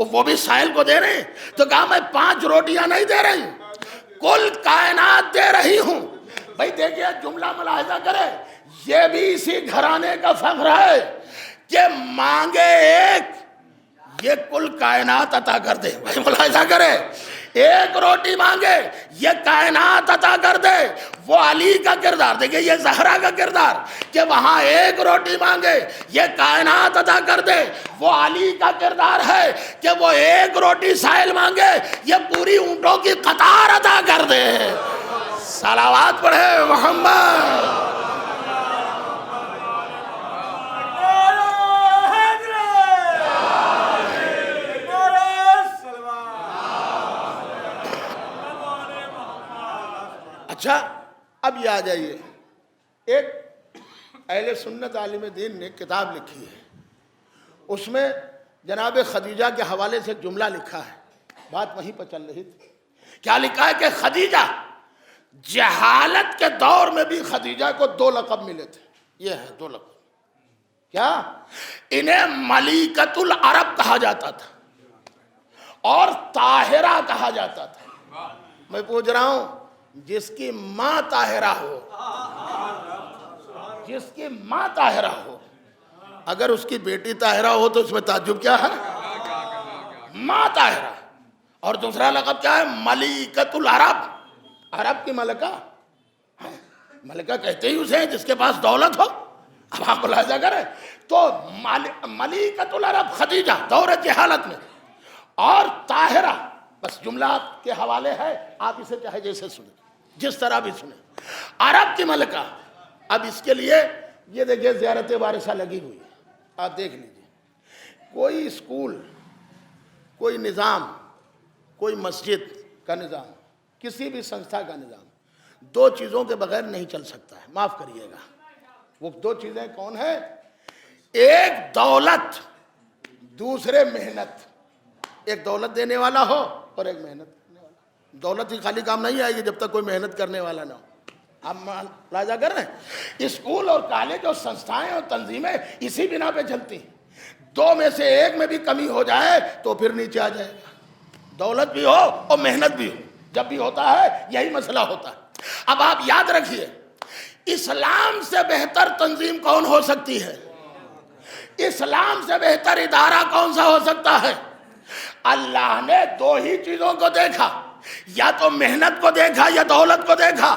وہ بھی سائل کو دے رہے ہیں. تو کہا میں 5 روٹیاں نہیں دے رہی ہوں, کل کائنات دے رہی ہوں. بھائی دیکھیے جملہ ملاحظہ کرے, یہ بھی اسی گھرانے کا فخر ہے کہ مانگے ایک, یہ کل کائنات عطا کر دے. بھائی ملاحظہ کرے, ایک روٹی مانگے یہ کائنات عطا کر دے. وہ علی کا کردار دیکھیں, یہ زہرا کا کردار کہ وہاں ایک روٹی مانگے یہ کائنات عطا کر دے. وہ علی کا کردار ہے کہ وہ ایک روٹی سائل مانگے یہ پوری اونٹوں کی قطار عطا کر دے. صلوات پڑھے محمد. اچھا اب یہ آ جائیے, ایک اہل سنت عالم دین نے کتاب لکھی ہے, اس میں جناب خدیجہ کے حوالے سے ایک جملہ لکھا ہے, بات وہیں پر چل رہی تھی. کیا لکھا ہے کہ خدیجہ جہالت کے دور میں بھی خدیجہ کو 2 لقب ملے تھے. یہ ہے 2 لقب. کیا؟ انہیں ملیکۃ العرب کہا جاتا تھا اور طاہرہ کہا جاتا تھا. میں پوچھ رہا ہوں, جس کی ماں طاہرہ ہو, جس کی ماں طاہرہ ہو, اگر اس کی بیٹی طاہرہ ہو تو اس میں تعجب کیا ہے؟ ماں طاہرہ. اور دوسرا لقب کیا ہے؟ ملیکۃ العرب, عرب کی ملکہ. ملکہ کہتے ہی اسے جس کے پاس دولت ہو. اب آپ ملاحظہ کریں تو ملیکۃ العرب خدیجہ دور جہالت میں, اور طاہرہ, بس جملہ آپ کے حوالے ہے, آپ اسے چاہے جیسے سنیں, جس طرح بھی سنیں. عرب کی ملکہ. اب اس کے لیے یہ دیکھیں زیارت وارثہ لگی ہوئی ہے, آپ دیکھ لیجئے. کوئی اسکول, کوئی نظام, کوئی مسجد کا نظام, کسی بھی سنستھا کا نظام 2 چیزوں کے بغیر نہیں چل سکتا ہے. معاف کریے گا, وہ 2 چیزیں کون ہیں؟ ایک دولت, دوسرے محنت. ایک دولت دینے والا ہو اور ایک محنت کرنے والا. دولت ہی خالی کام نہیں آئے گی جب تک کوئی محنت کرنے والا نہ ہو. آپ ملاحظہ کر رہے ہیں, اسکول اور کالج اور سنستھائیں اور تنظیمیں اسی بنا پہ چلتی ہیں. 2 میں سے ایک میں بھی کمی ہو جائے تو پھر نیچے آ جائے گا. دولت بھی ہو اور محنت بھی ہو, جب بھی ہوتا ہے یہی مسئلہ ہوتا ہے. اب آپ یاد رکھیے, اسلام سے بہتر تنظیم کون ہو سکتی ہے؟ اسلام سے بہتر ادارہ کون سا ہو سکتا ہے؟ اللہ نے 2 ہی چیزوں کو دیکھا, یا تو محنت کو دیکھا یا دولت کو دیکھا.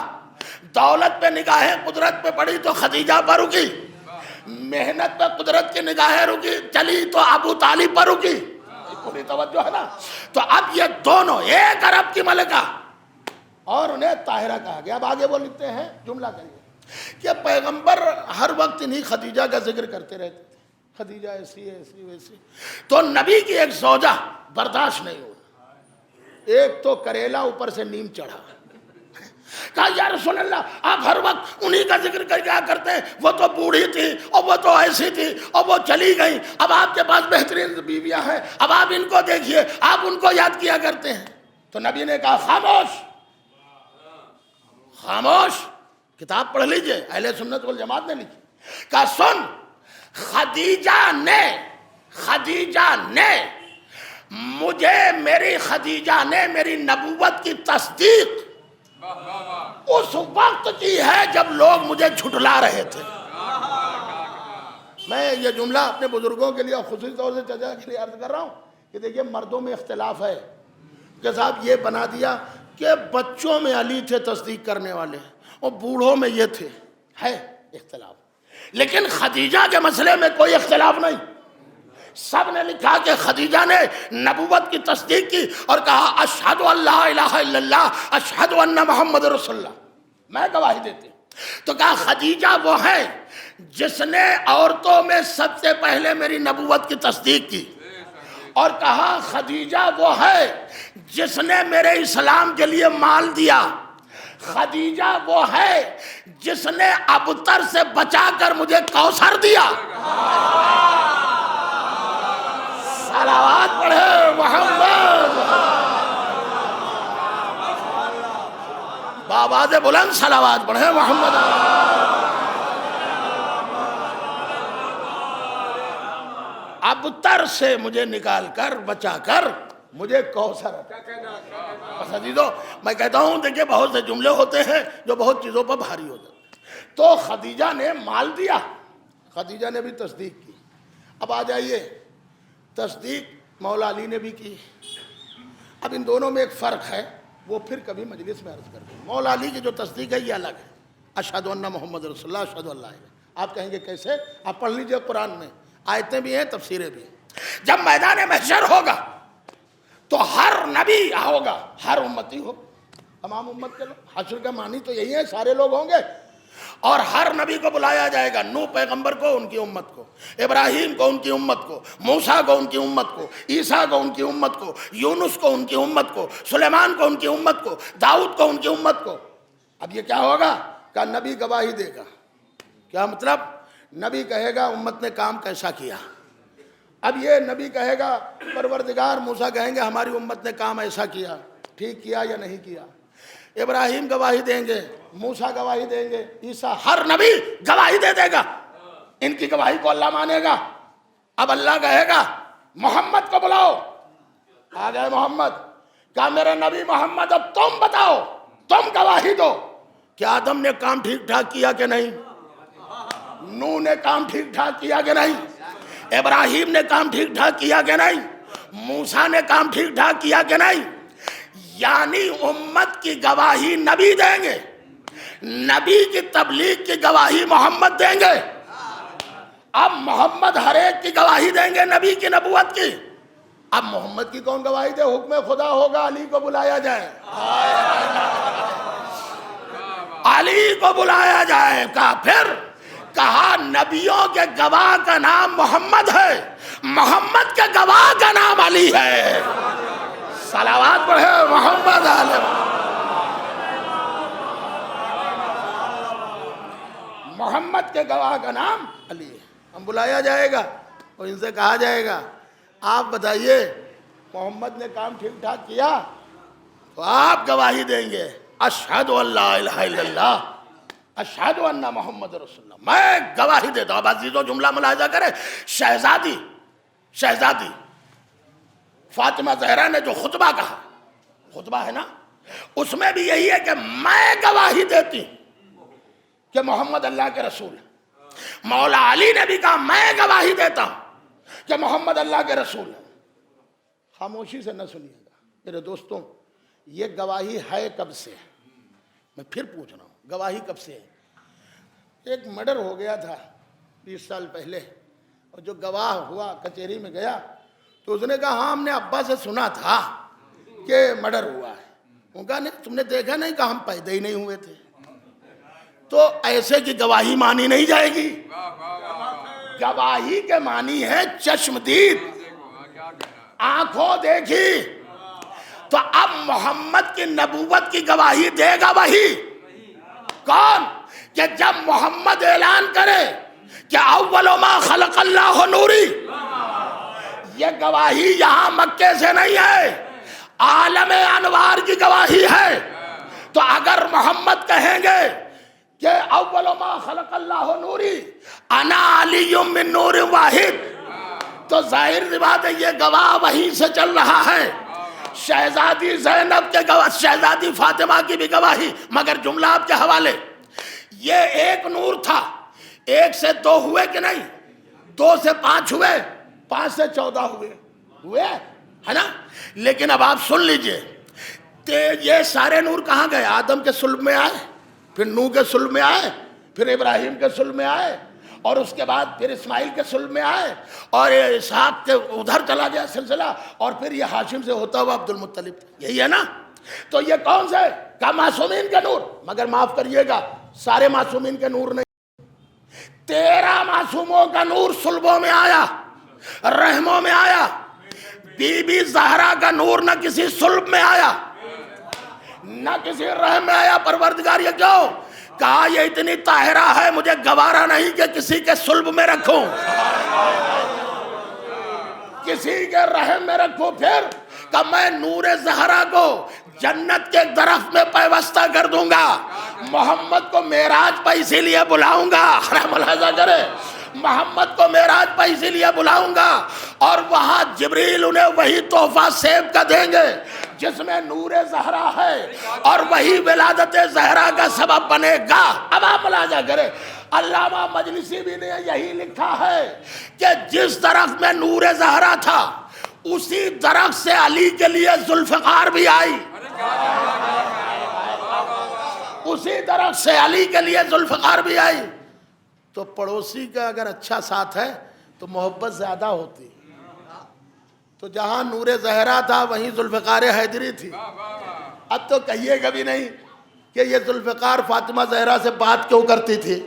دولت پہ نگاہیں قدرت پہ پڑی تو خدیجہ پر رکی, محنت پہ قدرت کی نگاہیں رکی چلی تو ابو طالب پر رکی. پوری توجہ ہے نا. تو اب یہ دونوں, ایک عرب کی ملکہ اور انہیں طاہرہ کہا گیا. اب آگے وہ لکھتے ہیں, جملہ کریے کہ پیغمبر ہر وقت انہی خدیجہ کا ذکر کرتے رہتے تھے, خدیجہ ایسی ایسی ویسی. تو نبی کی ایک زوجہ برداشت نہیں ہو, ایک تو کریلا اوپر سے نیم چڑھا. کہا یا رسول اللہ آپ ہر وقت انہی کا ذکر کر کیا کرتے ہیں, وہ تو بوڑھی تھی اور وہ تو ایسی تھی اور وہ چلی گئی, اب آپ کے پاس بہترین بیویاں ہیں, اب آپ ان کو دیکھیے, آپ ان کو یاد کیا کرتے ہیں. تو نبی نے کہا خاموش, خاموش. کتاب پڑھ لیجئے, اہل سنت والجماعت نے لکھی. کہا سن, خدیجہ نے مجھے, میری خدیجہ نے میری نبوت کی تصدیق اس وقت کی ہے جب لوگ مجھے جھٹلا رہے تھے. میں یہ جملہ اپنے بزرگوں کے لیے اور خصوصی طور سے چچا کے لیے عرض کر رہا ہوں کہ دیکھیے مردوں میں اختلاف ہے کہ صاحب یہ بنا دیا کہ بچوں میں علی تھے تصدیق کرنے والے اور بوڑھوں میں یہ تھے. ہے اختلاف, لیکن خدیجہ کے مسئلے میں کوئی اختلاف نہیں. سب نے لکھا کہ خدیجہ نے نبوت کی تصدیق کی اور کہا اشہد ان لا الہ الا اللہ اشہد ان محمد رسول اللہ, میں گواہی دیتی ہوں. تو کہا خدیجہ وہ ہے جس نے عورتوں میں سب سے پہلے میری نبوت کی تصدیق کی, اور کہا خدیجہ وہ ہے جس نے میرے اسلام کے لیے مال دیا. خدیجہ وہ ہے جس نے ابتر سے بچا کر مجھے کوثر دیا. صلوات پڑھے محمد, بآواز بلند صلوات پڑھے محمد. اب کبوتر سے مجھے نکال کر بچا کر مجھے کوثر عطا۔ بس عزیزو میں کہتا ہوں دیکھیں بہت سے جملے ہوتے ہیں جو بہت چیزوں پر بھاری ہو جاتے ہیں۔ تو خدیجہ نے مال دیا، خدیجہ نے بھی تصدیق کی۔ اب آ جائیے، تصدیق مولا علی نے بھی کی۔ اب ان دونوں میں ایک فرق ہے، وہ پھر کبھی مجلس میں عرض کر دیں۔ مولا علی کی جو تصدیق ہے یہ الگ ہے، اشہد ان محمد رسول اللہ، اشہد اللہ الہ۔ آپ کہیں گے کیسے؟ آپ پڑھ لیجئے قرآن میں، آیتیں بھی ہیں تفسیریں بھی ہیں۔ جب میدان محشر ہوگا تو ہر نبی ہوگا، ہر امتی ہو، تمام امت کے لوگ، حشر کا معنی تو یہی ہے سارے لوگ ہوں گے، اور ہر نبی کو بلایا جائے گا، نوح پیغمبر کو ان کی امت کو، ابراہیم کو ان کی امت کو، موسیٰ کو ان کی امت کو، عیسیٰ کو ان کی امت کو، یونس کو ان کی امت کو، سلیمان کو ان کی امت کو، داؤد کو ان کی امت کو۔ اب یہ کیا ہوگا کہ نبی گواہی دے گا۔ کیا مطلب؟ نبی کہے گا امت نے کام کیسا کیا۔ اب یہ نبی کہے گا، پروردگار موسیٰ کہیں گے ہماری امت نے کام ایسا کیا، ٹھیک کیا یا نہیں کیا۔ ابراہیم گواہی دیں گے، موسیٰ گواہی دیں گے، عیسیٰ، ہر نبی گواہی دے دے گا، ان کی گواہی کو اللہ مانے گا۔ اب اللہ کہے گا محمد کو بلاؤ، آ گئے محمد، کہا میرے نبی محمد اب تم بتاؤ، تم گواہی دو کہ آدم نے کام ٹھیک ٹھاک کیا کہ نہیں، نوح نے کام ٹھیک ٹھاک کیا کہ نہیں، ابراہیم نے کام ٹھیک ٹھاک کیا کہ نہیں، موسیٰ نے کام ٹھیک ٹھاک کیا کہ نہیں۔ یعنی امت کی گواہی نبی دیں گے، نبی کی تبلیغ کی گواہی محمد دیں گے۔ اب محمد ہر ایک کی گواہی دیں گے نبی کی نبوت کی۔ اب محمد کی کون گواہی دے؟ حکم خدا ہوگا علی کو بلایا جائے، علی کو بلایا جائے گا۔ پھر کہا نبیوں کے گواہ کا نام محمد ہے، محمد کے گواہ کا نام علی ہے۔ صلوات پڑھے محمد علیہ۔ محمد کے گواہ کا نام علی ہے، ہم بلایا جائے گا اور ان سے کہا جائے گا آپ بتائیے محمد نے کام ٹھیک ٹھاک کیا؟ تو آپ گواہی دیں گے اشہد ان لا الہ الا اللہ، اشہد ان محمد رسول اللہ، میں گواہی دیتا ہوں۔ اب عزیزو جملہ ملاحظہ کرے، شہزادی فاطمہ زہرا نے جو خطبہ کہا، خطبہ ہے نا، اس میں بھی یہی ہے کہ میں گواہی دیتی کہ محمد اللہ کے رسول ہے۔ مولا علی نے بھی کہا میں گواہی دیتا ہوں کہ محمد اللہ کے رسول ہے۔ خاموشی سے نہ سنیے گا میرے دوستوں، یہ گواہی ہے کب سے؟ میں پھر پوچھ رہا ہوں، گواہی کب سے ہے؟ ایک مرڈر ہو گیا تھا 20 سال پہلے، اور جو گواہ ہوا کچہری میں گیا تو اس نے کہا ہاں ہم نے ابا سے سنا تھا کہ مرڈر ہوا ہے۔ وہ کہا نہیں تم نے دیکھا نہیں؟ کہا ہم پیدا ہی نہیں ہوئے تھے۔ تو ایسے کی گواہی مانی نہیں جائے گی۔ گواہی کے معنی ہے چشم دید، آنکھوں دیکھی۔ تو اب محمد کی نبوت کی گواہی دے گا وہی کون؟ کہ جب محمد اعلان کرے کہ اول ما خلق اللہ نوری، یہ گواہی یہاں مکے سے نہیں ہے، عالم انوار کی گواہی ہے۔ تو اگر محمد کہیں گے کہ اول ما خلق اللہ نوری انا علی من نور واحد، تو ظاہر سی بات ہے یہ گواہ وہیں سے چل رہا ہے۔ شہزادی زینب کے گواہ، شہزادی فاطمہ کی بھی گواہی، مگر جملہ آپ کے حوالے، یہ ایک نور تھا، 1 سے 2 ہوئے کہ نہیں، 2 سے 5 ہوئے، 5 سے 14 ہوئے ہے نا۔ لیکن اب آپ سن لیجئے، یہ سارے نور کہاں گئے؟ آدم کے صلب میں آئے، پھر نوح کے صلب میں آئے، پھر ابراہیم کے صلب میں آئے، اور اس کے بعد پھر اسماعیل کے صلب میں آئے، اور اسحاق کے ادھر چلا گیا سلسلہ، اور پھر یہ ہاشم سے ہوتا ہوا عبد المطلب، یہی ہے نا۔ تو یہ کون سے؟ کہا معصومین کے نور، مگر معاف کریے گا سارے معصومین کے نور نہیں، 13 معصوموں کا نور صلبوں میں آیا، رحموں میں آیا۔ بی بی زہرا کا نور نہ کسی صلب میں آیا نہ کسی رحم میں آیا۔ پروردگار یہ کیوں؟ کہا یہ اتنی طاہرہ ہے مجھے گوارا نہیں کہ کسی کے صلب میں رکھوں، کسی کے رحم میں رکھوں۔ پھر کہ میں نور زہرا کو جنت کے درخت میں پیوستہ کر دوں گا، محمد کو معراج پہ اسی لیے بلاؤں گا۔ ملاحظہ کرے، محمد کو معراج پہ اسی لیے بلاؤں گا، اور وہاں جبریل انہیں وہی تحفہ سیب کا دیں گے جس میں نور زہرا ہے، اور وہی ولادت زہرا کا سبب بنے گا۔ اب آپ ملاحظہ کریں، علامہ مجلسی بھی نے یہی لکھا ہے کہ جس درخت میں نور زہرا تھا اسی درخت سے علی کے لیے ذوالفقار بھی آئی، اسی درخت سے علی کے لیے ذوالفقار بھی آئی۔ تو پڑوسی کا اگر اچھا ساتھ ہے تو محبت زیادہ ہوتی، تو جہاں نور زہرا تھا وہیں ذوالفقار حیدری تھی۔ اب تو کہیے کبھی نہیں کہ یہ ذوالفقار فاطمہ زہرا سے بات کیوں کرتی تھی؟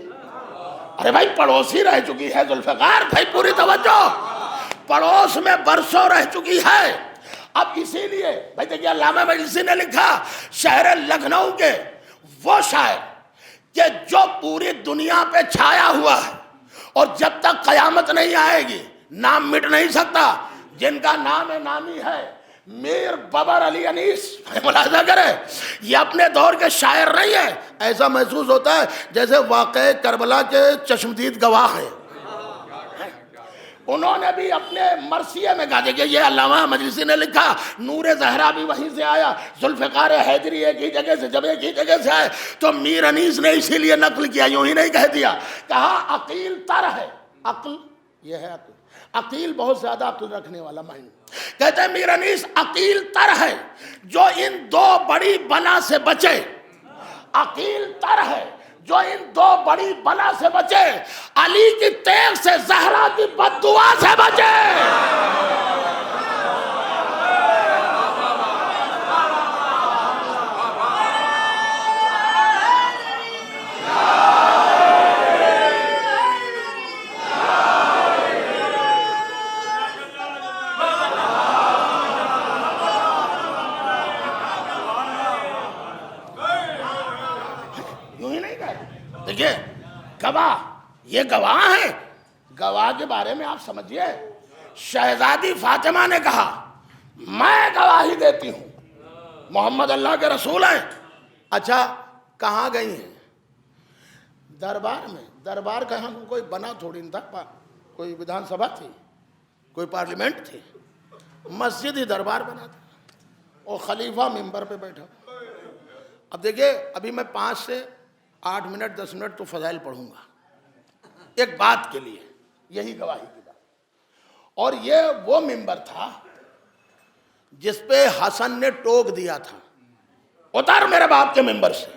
ارے بھائی پڑوسی رہ چکی ہے ذوالفقار، بھائی پوری توجہ، پڑوس میں برسوں رہ چکی ہے۔ اب اسی لیے بھائی دیکھیے علامہ مجلسی نے لکھا، شہر لکھنؤ کے وہ شاعر کہ جو پوری دنیا پہ چھایا ہوا ہے اور جب تک قیامت نہیں آئے گی نام مٹ نہیں سکتا، جن کا نام نامی ہے میر بابر علی انیس۔ ملاحظہ کرے، یہ اپنے دور کے شاعر نہیں ہیں، ایسا محسوس ہوتا ہے جیسے واقعہ کربلا کے چشمدید گواہ ہیں۔ انہوں نے بھی اپنے مرثیے میں کہا کہ یہ علامہ مجلسی نے لکھا نور زہرا بھی وہیں سے آیا، ذوالفقار حیدری ایک ہی جگہ سے، جب ایک ہی جگہ سے آئے تو میر انیس نے اسی لیے نقل کیا، یوں ہی نہیں کہہ دیا، کہا عقیل تر ہے، عقل یہ ہے عقل، عقیل بہت زیادہ عقل رکھنے والا معنی، کہتے ہیں میر انیس عقیل تر ہے جو ان دو بڑی بلا سے بچے، عقیل تر ہے جو ان دو بڑی بلا سے بچے، علی کی تیغ سے زہرا کی بد دعا سے بچے۔ دیکھیے گواہ، یہ گواہ ہیں، گواہ کے بارے میں آپ سمجھیے، شہزادی فاطمہ نے کہا میں گواہی دیتی ہوں محمد اللہ کے رسول ہیں۔ اچھا کہاں گئی ہیں؟ دربار میں۔ دربار کہاں کوئی بنا تھوڑی نہ تھا، کوئی ودھان سبھا تھی، کوئی پارلیمنٹ تھی، مسجد ہی دربار بنا تھا، اور خلیفہ ممبر پہ بیٹھا۔ اب دیکھیے ابھی میں 5 سے 8 منٹ 10 منٹ تو فضائل پڑھوں گا ایک بات کے لیے، یہی گواہی کی بات، اور یہ وہ ممبر تھا جس پہ حسن نے ٹوک دیا تھا اتر میرے باپ کے ممبر سے۔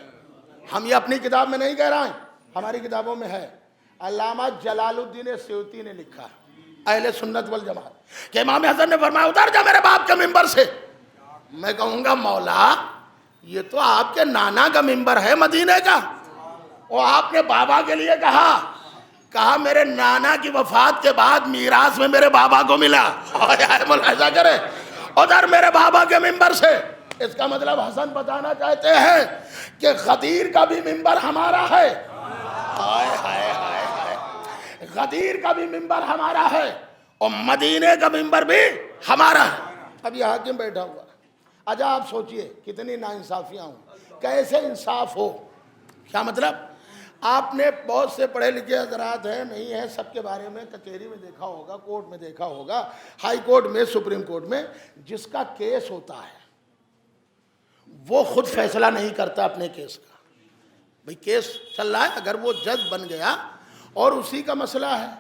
ہم یہ اپنی کتاب میں نہیں کہہ رہے ہیں، ہماری کتابوں میں ہے، علامہ جلال الدین سیوطی نے لکھا اہل سنت والجماعت کہ امام حسن نے فرمایا اتر جا میرے باپ کے ممبر سے۔ میں کہوں گا مولا یہ تو آپ کے نانا کا ممبر ہے مدینے کا، اور آپ نے بابا کے لیے کہا میرے نانا کی وفات کے بعد میراث میں میرے بابا کو ملا، ملاحظہ کرے ادھر میرے بابا کے ممبر سے۔ اس کا مطلب حسن بتانا چاہتے ہیں کہ غدیر کا بھی ممبر ہمارا ہے، غدیر کا بھی ممبر ہمارا ہے، اور مدینے کا ممبر بھی ہمارا ہے۔ اب یہ حاکم بیٹھا ہوا، اچھا آپ سوچئے کتنی ناانصافیاں ہوں، کیسے انصاف ہو؟ کیا مطلب؟ آپ نے بہت سے پڑھے لکھے حضرات ہیں نہیں ہیں، سب کے بارے میں کچہری میں دیکھا ہوگا، کورٹ میں دیکھا ہوگا، ہائی کورٹ میں، سپریم کورٹ میں، جس کا کیس ہوتا ہے وہ خود فیصلہ نہیں کرتا اپنے کیس کا۔ بھئی کیس چل رہا ہے، اگر وہ جج بن گیا اور اسی کا مسئلہ ہے،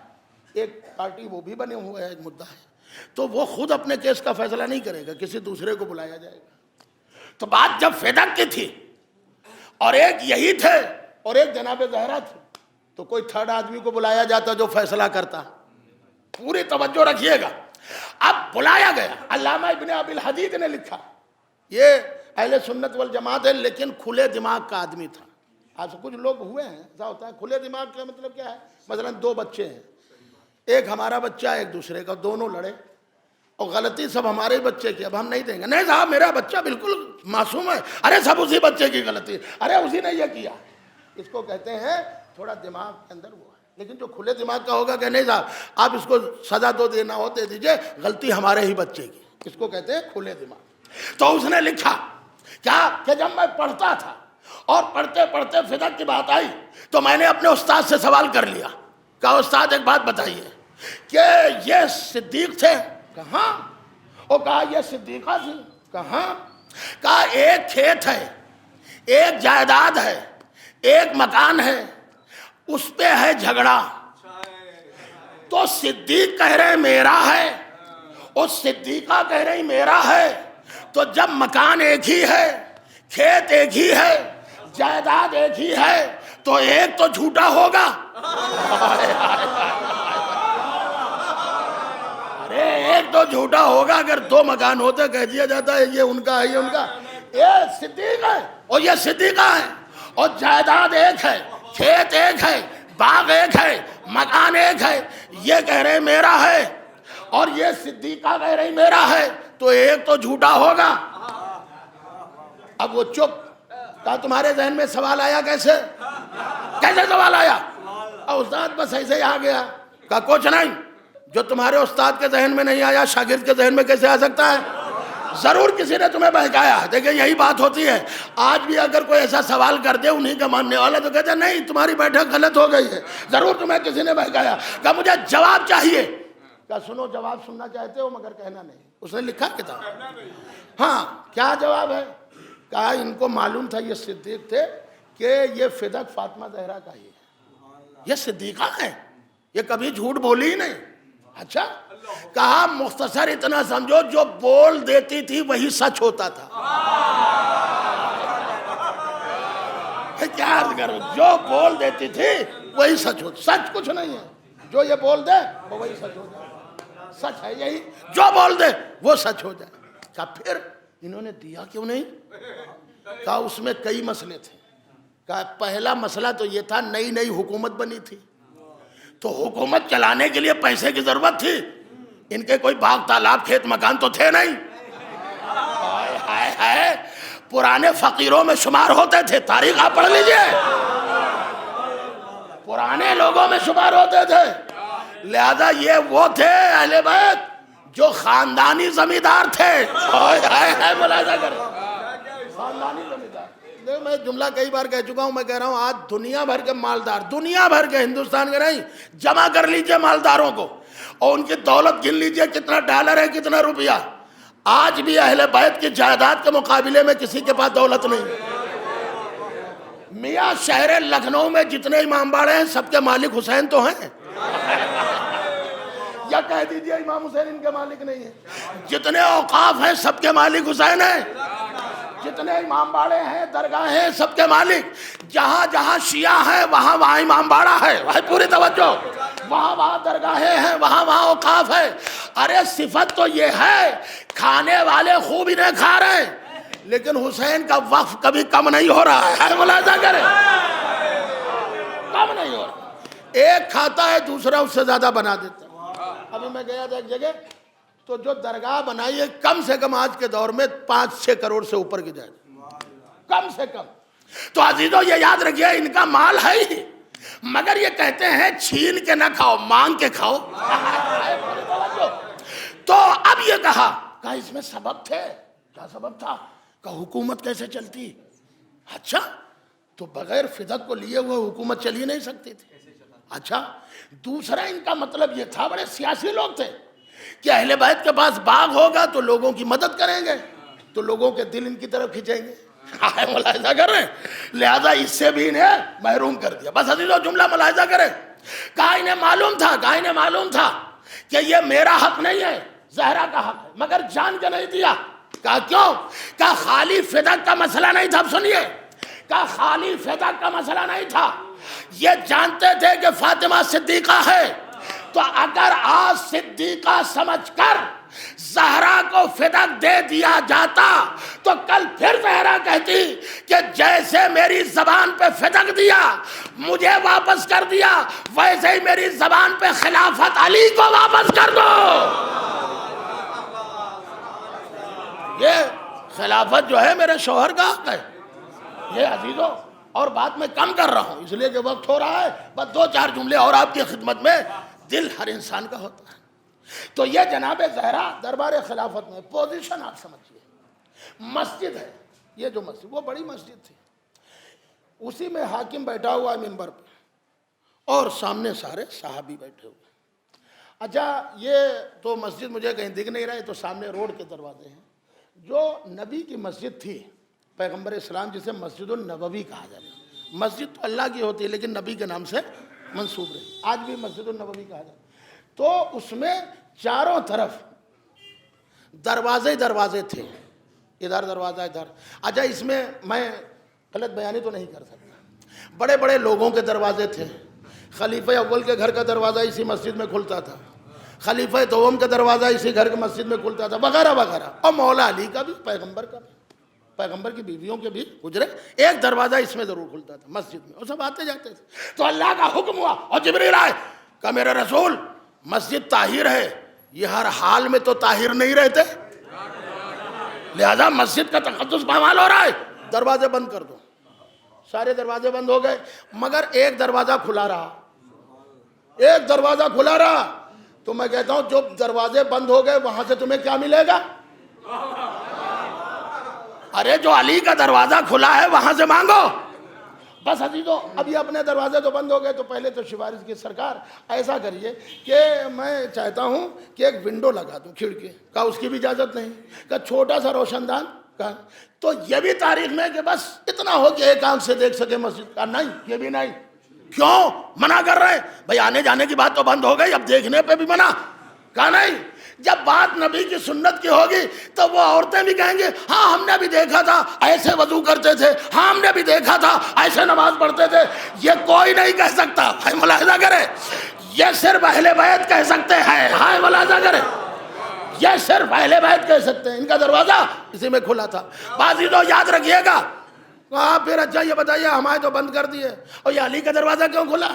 ایک پارٹی وہ بھی بنے ہوئے ہے، ایک مدعا ہے، تو وہ خود اپنے کیس کا فیصلہ نہیں کرے گا، کسی دوسرے کو بلایا جائے گا۔ تو بات جب فیدق کی تھی اور ایک یہی تھے اور ایک جناب زہرا تھی، تو کوئی تھرڈ آدمی کو بلایا جاتا جو فیصلہ کرتا۔ پوری توجہ رکھیے گا، اب بلایا گیا۔ علامہ ابن ابی الحدید نے لکھا، یہ اہل سنت والجماعت ہے لیکن کھلے دماغ کا آدمی تھا۔ آج کچھ لوگ ہوئے ہیں ایسا ہوتا ہے، کھلے دماغ کا مطلب کیا ہے؟ مثلا 2 بچے ہیں، ایک ہمارا بچہ ایک دوسرے کا، دونوں لڑے اور غلطی سب ہمارے بچے کی، اب ہم نہیں دیں گے، نہیں صاحب میرا بچہ بالکل معصوم ہے، ارے سب اسی بچے کی غلطی، ارے اسی نے یہ کیا۔ اس کو کہتے ہیں تھوڑا دماغ کے اندر وہ ہے۔ لیکن جو کھلے دماغ کا ہوگا کہ نہیں صاحب آپ اس کو سزا دو دینا ہو دے دیجئے، غلطی ہمارے ہی بچے کی، اس کو کہتے ہیں کھلے دماغ۔ تو اس نے لکھا کیا کہ جب میں پڑھتا تھا اور پڑھتے پڑھتے فدق کی بات آئی تو میں نے اپنے استاد سے سوال کر لیا کہا استاد ایک بات بتائیے کہ یہ صدیق تھے؟ کہاں؟ وہ کہا یہ صدیقہ تھی؟ کہاں؟ کہا ایک کھیت ہے، ایک جائیداد ہے، ایک مکان ہے، اس پہ ہے جھگڑا، تو صدیق کہہ رہے میرا ہے اور صدیقہ کہہ رہی میرا ہے، تو جب مکان ایک ہی ہے، کھیت ایک ہی ہے، جائیداد ایک ہی ہے، تو ایک تو جھوٹا ہوگا۔ ارے ایک تو جھوٹا ہوگا، اگر دو مکان ہوتے کہہ دیا جاتا ہے یہ ان کا ہے، یہ ان کا، یہ صدیق ہے اور یہ صدیقہ ہے، اور جائیداد ایک ہے، کھیت ایک ہے، باغ ایک ہے، مکان ایک ہے، یہ کہہ رہے میرا ہے اور یہ صدیقہ کہہ رہی میرا ہے، تو ایک تو جھوٹا ہوگا۔ اب وہ چپ۔ کہا تمہارے ذہن میں سوال آیا کیسے؟ کیسے سوال آیا؟ استاد بس ایسے ہی آ گیا۔ کہا کچھ نہیں، جو تمہارے استاد کے ذہن میں نہیں آیا شاگرد کے ذہن میں کیسے آ سکتا ہے؟ ضرور کسی نے تمہیں بہکایا۔ دیکھیں یہی بات ہوتی ہے، آج بھی اگر کوئی ایسا سوال کر دے انہی کا ماننے والا تو کہتے ہیں نہیں تمہاری بیٹھک غلط ہو گئی ہے، ضرور تمہیں کسی نے بہکایا۔ کہا مجھے جواب چاہیے۔ کہا سنو جواب سننا چاہتے ہو مگر کہنا نہیں۔ اس نے لکھا کتاب۔ ہاں کیا جواب ہے؟ کہا ان کو معلوم تھا یہ صدیق تھے کہ یہ فدق فاطمہ زہرا کا ہی ہے، یہ صدیقہ ہے، یہ کبھی جھوٹ بولی ہی نہیں۔ اچھا؟ کہا مختصر اتنا سمجھو جو بول دیتی تھی وہی سچ ہوتا تھا۔ کیا عرض کروں، جو بول دیتی تھی وہی سچ ہوتا، سچ کچھ نہیں ہے، جو یہ بول دے وہ وہی سچ ہو جائے، سچ ہے یہی، جو بول دے وہ سچ ہو جائے۔ کہا پھر انہوں نے دیا کیوں نہیں؟ کہا اس میں کئی مسئلے تھے۔ کہا پہلا مسئلہ تو یہ تھا نئی نئی حکومت بنی تھی، تو حکومت چلانے کے لیے پیسے کی ضرورت تھی، ان کے کوئی باغ تالاب کھیت مکان تو تھے نہیں، ہائے ہائے پرانے فقیروں میں شمار ہوتے تھے، تاریخ آپ پڑھ لیجئے، پرانے لوگوں میں شمار ہوتے تھے، لہذا یہ وہ تھے اہل بیت جو خاندانی زمیندار تھے۔ ملاحظہ کریں خاندانی زمیندار۔ میں جملہ کئی بار کہہ چکا ہوں، میں کہہ رہا ہوں آج دنیا بھر کے مالدار، دنیا بھر کے، ہندوستان کے نہیں، جمع کر لیجئے مالداروں کو اور ان کی دولت گن لیجئے کتنا ڈالر ہے کتنا روپیہ، آج بھی اہل بیت کی جائیداد کے مقابلے میں کسی کے پاس دولت نہیں۔ میاں شہر لکھنؤ میں جتنے امام باڑے ہیں سب کے مالک حسین تو ہیں، یا کہہ دیجئے امام حسین ان کے مالک نہیں ہیں، جتنے اوقاف ہیں سب کے مالک حسین ہیں، جتنے امام باڑے ہیں درگاہ ہیں سب کے مالک، جہاں جہاں شیعہ ہیں وہاں وہاں امام باڑہ ہے، بھائی پوری توجہ، وہاں وہاں درگاہیں ہیں وہاں وہاں اوقاف ہے۔ ارے صفت تو یہ ہے کھانے والے خوب انہیں کھا رہے ہیں لیکن حسین کا وقف کبھی کم نہیں ہو رہا ہے، ملاحظہ کریں کم نہیں ہو رہا، ایک کھاتا ہے دوسرا اس سے زیادہ بنا دیتا ہے۔ ابھی میں گیا تھا ایک جگہ تو جو درگاہ بنائی ہے کم سے کم آج کے دور میں 5-6 کروڑ سے اوپر کی جائے، کم سے کم۔ تو عزیزو یہ یاد رکھیے ان کا مال ہے ہی، مگر یہ کہتے ہیں چھین کے نہ کھاؤ مانگ کے کھاؤ۔ تو اب یہ کہا اس میں سبب تھے، کیا سبب تھا؟ کہ حکومت کیسے چلتی؟ اچھا تو بغیر فدق کو لیے ہوئے حکومت چل ہی نہیں سکتی تھی۔ اچھا دوسرا ان کا مطلب یہ تھا، بڑے سیاسی لوگ تھے، کہ اہل بیت کے پاس باغ ہوگا تو لوگوں کی مدد کریں گے، تو لوگوں کے دل ان کی طرف کھینچیں گے، ملاحظہ کر رہے ہیں، لہذا اس سے بھی انہیں محروم کر دیا۔ بس عزیزو جملہ ملاحظہ کریں، کہا انہیں معلوم تھا کہ یہ میرا حق نہیں ہے، زہرا کا حق ہے، مگر جان کے نہیں دیا۔ کہا کیوں؟ کہا خالی فدق کا مسئلہ نہیں تھا، سنیے، کہا خالی فدق کا مسئلہ نہیں تھا، یہ جانتے تھے کہ فاطمہ صدیقہ ہے، تو اگر آج صدیقہ سمجھ کر زہرا کو فدق دے دیا جاتا تو کل پھر زہرا کہتی کہ جیسے میری زبان پہ فدق دیا مجھے واپس کر دیا، ویسے ہی میری زبان پہ خلافت علی کو واپس کر دو۔ یہ خلافت جو ہے میرے شوہر کا حق ہے، یہ عزیزو، اور بات میں کم کر رہا ہوں اس لیے کہ وقت ہو رہا ہے، بس 2-4 جملے اور آپ کی خدمت میں، دل ہر انسان کا ہوتا ہے۔ تو یہ جناب زہرا دربار خلافت میں پوزیشن آپ سمجھئے، مسجد ہے، یہ جو مسجد وہ بڑی مسجد تھی، اسی میں حاکم بیٹھا ہوا ہے منبر پہ، اور سامنے سارے صحابی بیٹھے ہوئے. اچھا یہ تو مسجد مجھے کہیں دکھ نہیں رہے، تو سامنے روڈ کے دروازے ہیں. جو نبی کی مسجد تھی پیغمبر اسلام جسے مسجد النبوی کہا جاتا ہے، مسجد تو اللہ کی ہوتی ہے لیکن نبی کے نام سے منسوب رہی، آج بھی مسجد النبوی کہا جاتا ہے. تو اس میں چاروں طرف دروازے تھے، ادھر دروازہ ادھر. اچھا اس میں میں غلط بیانی تو نہیں کر سکتا، بڑے بڑے لوگوں کے دروازے تھے. خلیفہ اول کے گھر کا دروازہ اسی مسجد میں کھلتا تھا، خلیفہ دوم کا دروازہ اسی گھر کے مسجد میں کھلتا تھا، وغیرہ وغیرہ. اور مولا علی کا بھی، پیغمبر کا بھی، پیغمبر کی بیویوں کے بھی حجرے ایک دروازہ اس میں ضرور کھلتا تھا مسجد میں، اور سب آتے جاتے تھے. تو اللہ کا حکم ہوا اور جبریل آئے، کہا میرے رسول مسجد طاہر ہے، یہ ہر حال میں تو طاہر نہیں رہتے، لہذا مسجد کا تقدس پامال ہو رہا ہے، دروازے بند کر دو. سارے دروازے بند ہو گئے مگر ایک دروازہ کھلا رہا، ایک دروازہ کھلا رہا. تو میں کہتا ہوں جو دروازے بند ہو گئے وہاں سے تمہیں کیا ملے گا؟ ارے جو علی کا دروازہ کھلا ہے وہاں سے مانگو. بس عزیزو اب یہ اپنے دروازے تو بند ہو گئے، تو پہلے تو سفارش کی سرکار ایسا کریے کہ میں چاہتا ہوں کہ ایک ونڈو لگا دوں، کھڑکی. کہا اس کی بھی اجازت نہیں. کہا چھوٹا سا روشن دان. کہا تو یہ بھی تاریخ میں کہ بس اتنا ہو کہ ایک آنکھ سے دیکھ سکے مسجد. کہا نہیں، یہ بھی نہیں. کیوں منع کر رہے ہیں بھائی؟ آنے جانے کی بات تو بند ہو گئی، اب دیکھنے پہ بھی منع. کہا نہیں، جب بات نبی کی سنت کی ہوگی تو وہ عورتیں بھی کہیں گے ہاں ہم نے بھی دیکھا تھا ایسے وضو کرتے تھے، ہاں ہم نے بھی دیکھا تھا ایسے نماز پڑھتے تھے. یہ کوئی نہیں کہہ سکتا. بھائی ملاحظہ کرے، یہ صرف اہل بیت کہہ سکتے ہیں. ہاں ملاحظہ کرے، یہ صرف اہل بیت کہہ سکتے ہیں. ان کا دروازہ اسی میں کھلا تھا. بازی تو یاد رکھیے گا. کہا پھر اچھا یہ بتائیے ہمارے تو بند کر دیے، اور یہ علی کا دروازہ کیوں کھلا؟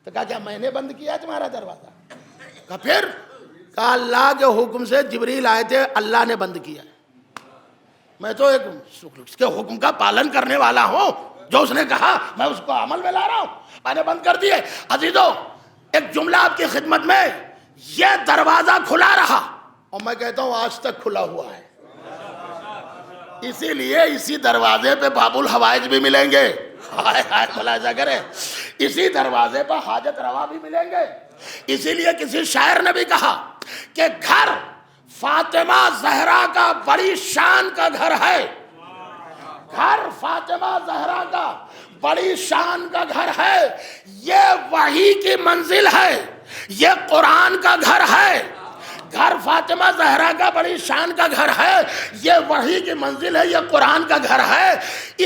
تو کہا کیا میں نے بند کیا تمہارا دروازہ؟ کہا پھر؟ کہا اللہ کے حکم سے جبریل آئے تھے، اللہ نے بند کیا. میں تو ایک اس کے حکم کا پالن کرنے والا ہوں، جو اس نے کہا میں اس کو عمل میں لا رہا ہوں، میں نے بند کر دیے. عزیزو ایک جملہ آپ کی خدمت میں، یہ دروازہ کھلا رہا اور میں کہتا ہوں آج تک کھلا ہوا ہے. اسی لیے اسی دروازے پہ باب الحوائج بھی ملیں گے. ملاحظہ کرے، اسی دروازے پہ حاجت روا بھی ملیں گے. اسی لیے کسی شاعر نے بھی کہا کہ گھر فاطمہ زہرا کا بڑی شان کا گھر ہے. گھر فاطمہ زہرا کا بڑی شان کا گھر ہے، یہ وحی کی منزل ہے، یہ قرآن کا گھر ہے. گھر فاطمہ زہرا کا بڑی شان کا گھر ہے، یہ وحی کی منزل ہے، یہ قرآن کا گھر ہے.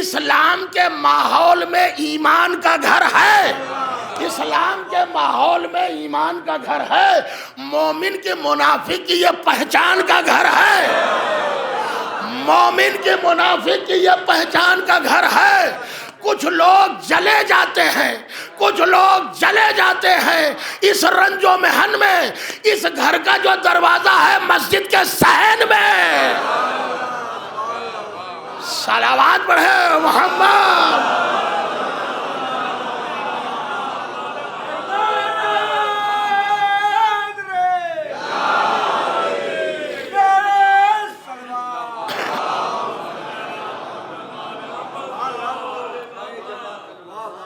اسلام کے ماحول میں ایمان کا گھر ہے، اسلام کے ماحول میں ایمان کا گھر ہے. مومن کے منافق کی یہ پہچان کا گھر ہے، مومن کے منافق کی یہ پہچان کا گھر ہے. کچھ لوگ جلے جاتے ہیں، کچھ لوگ جلے جاتے ہیں اس رنج و محن میں. اس گھر کا جو دروازہ ہے مسجد کے صحن میں. صلوات پڑھے محمد.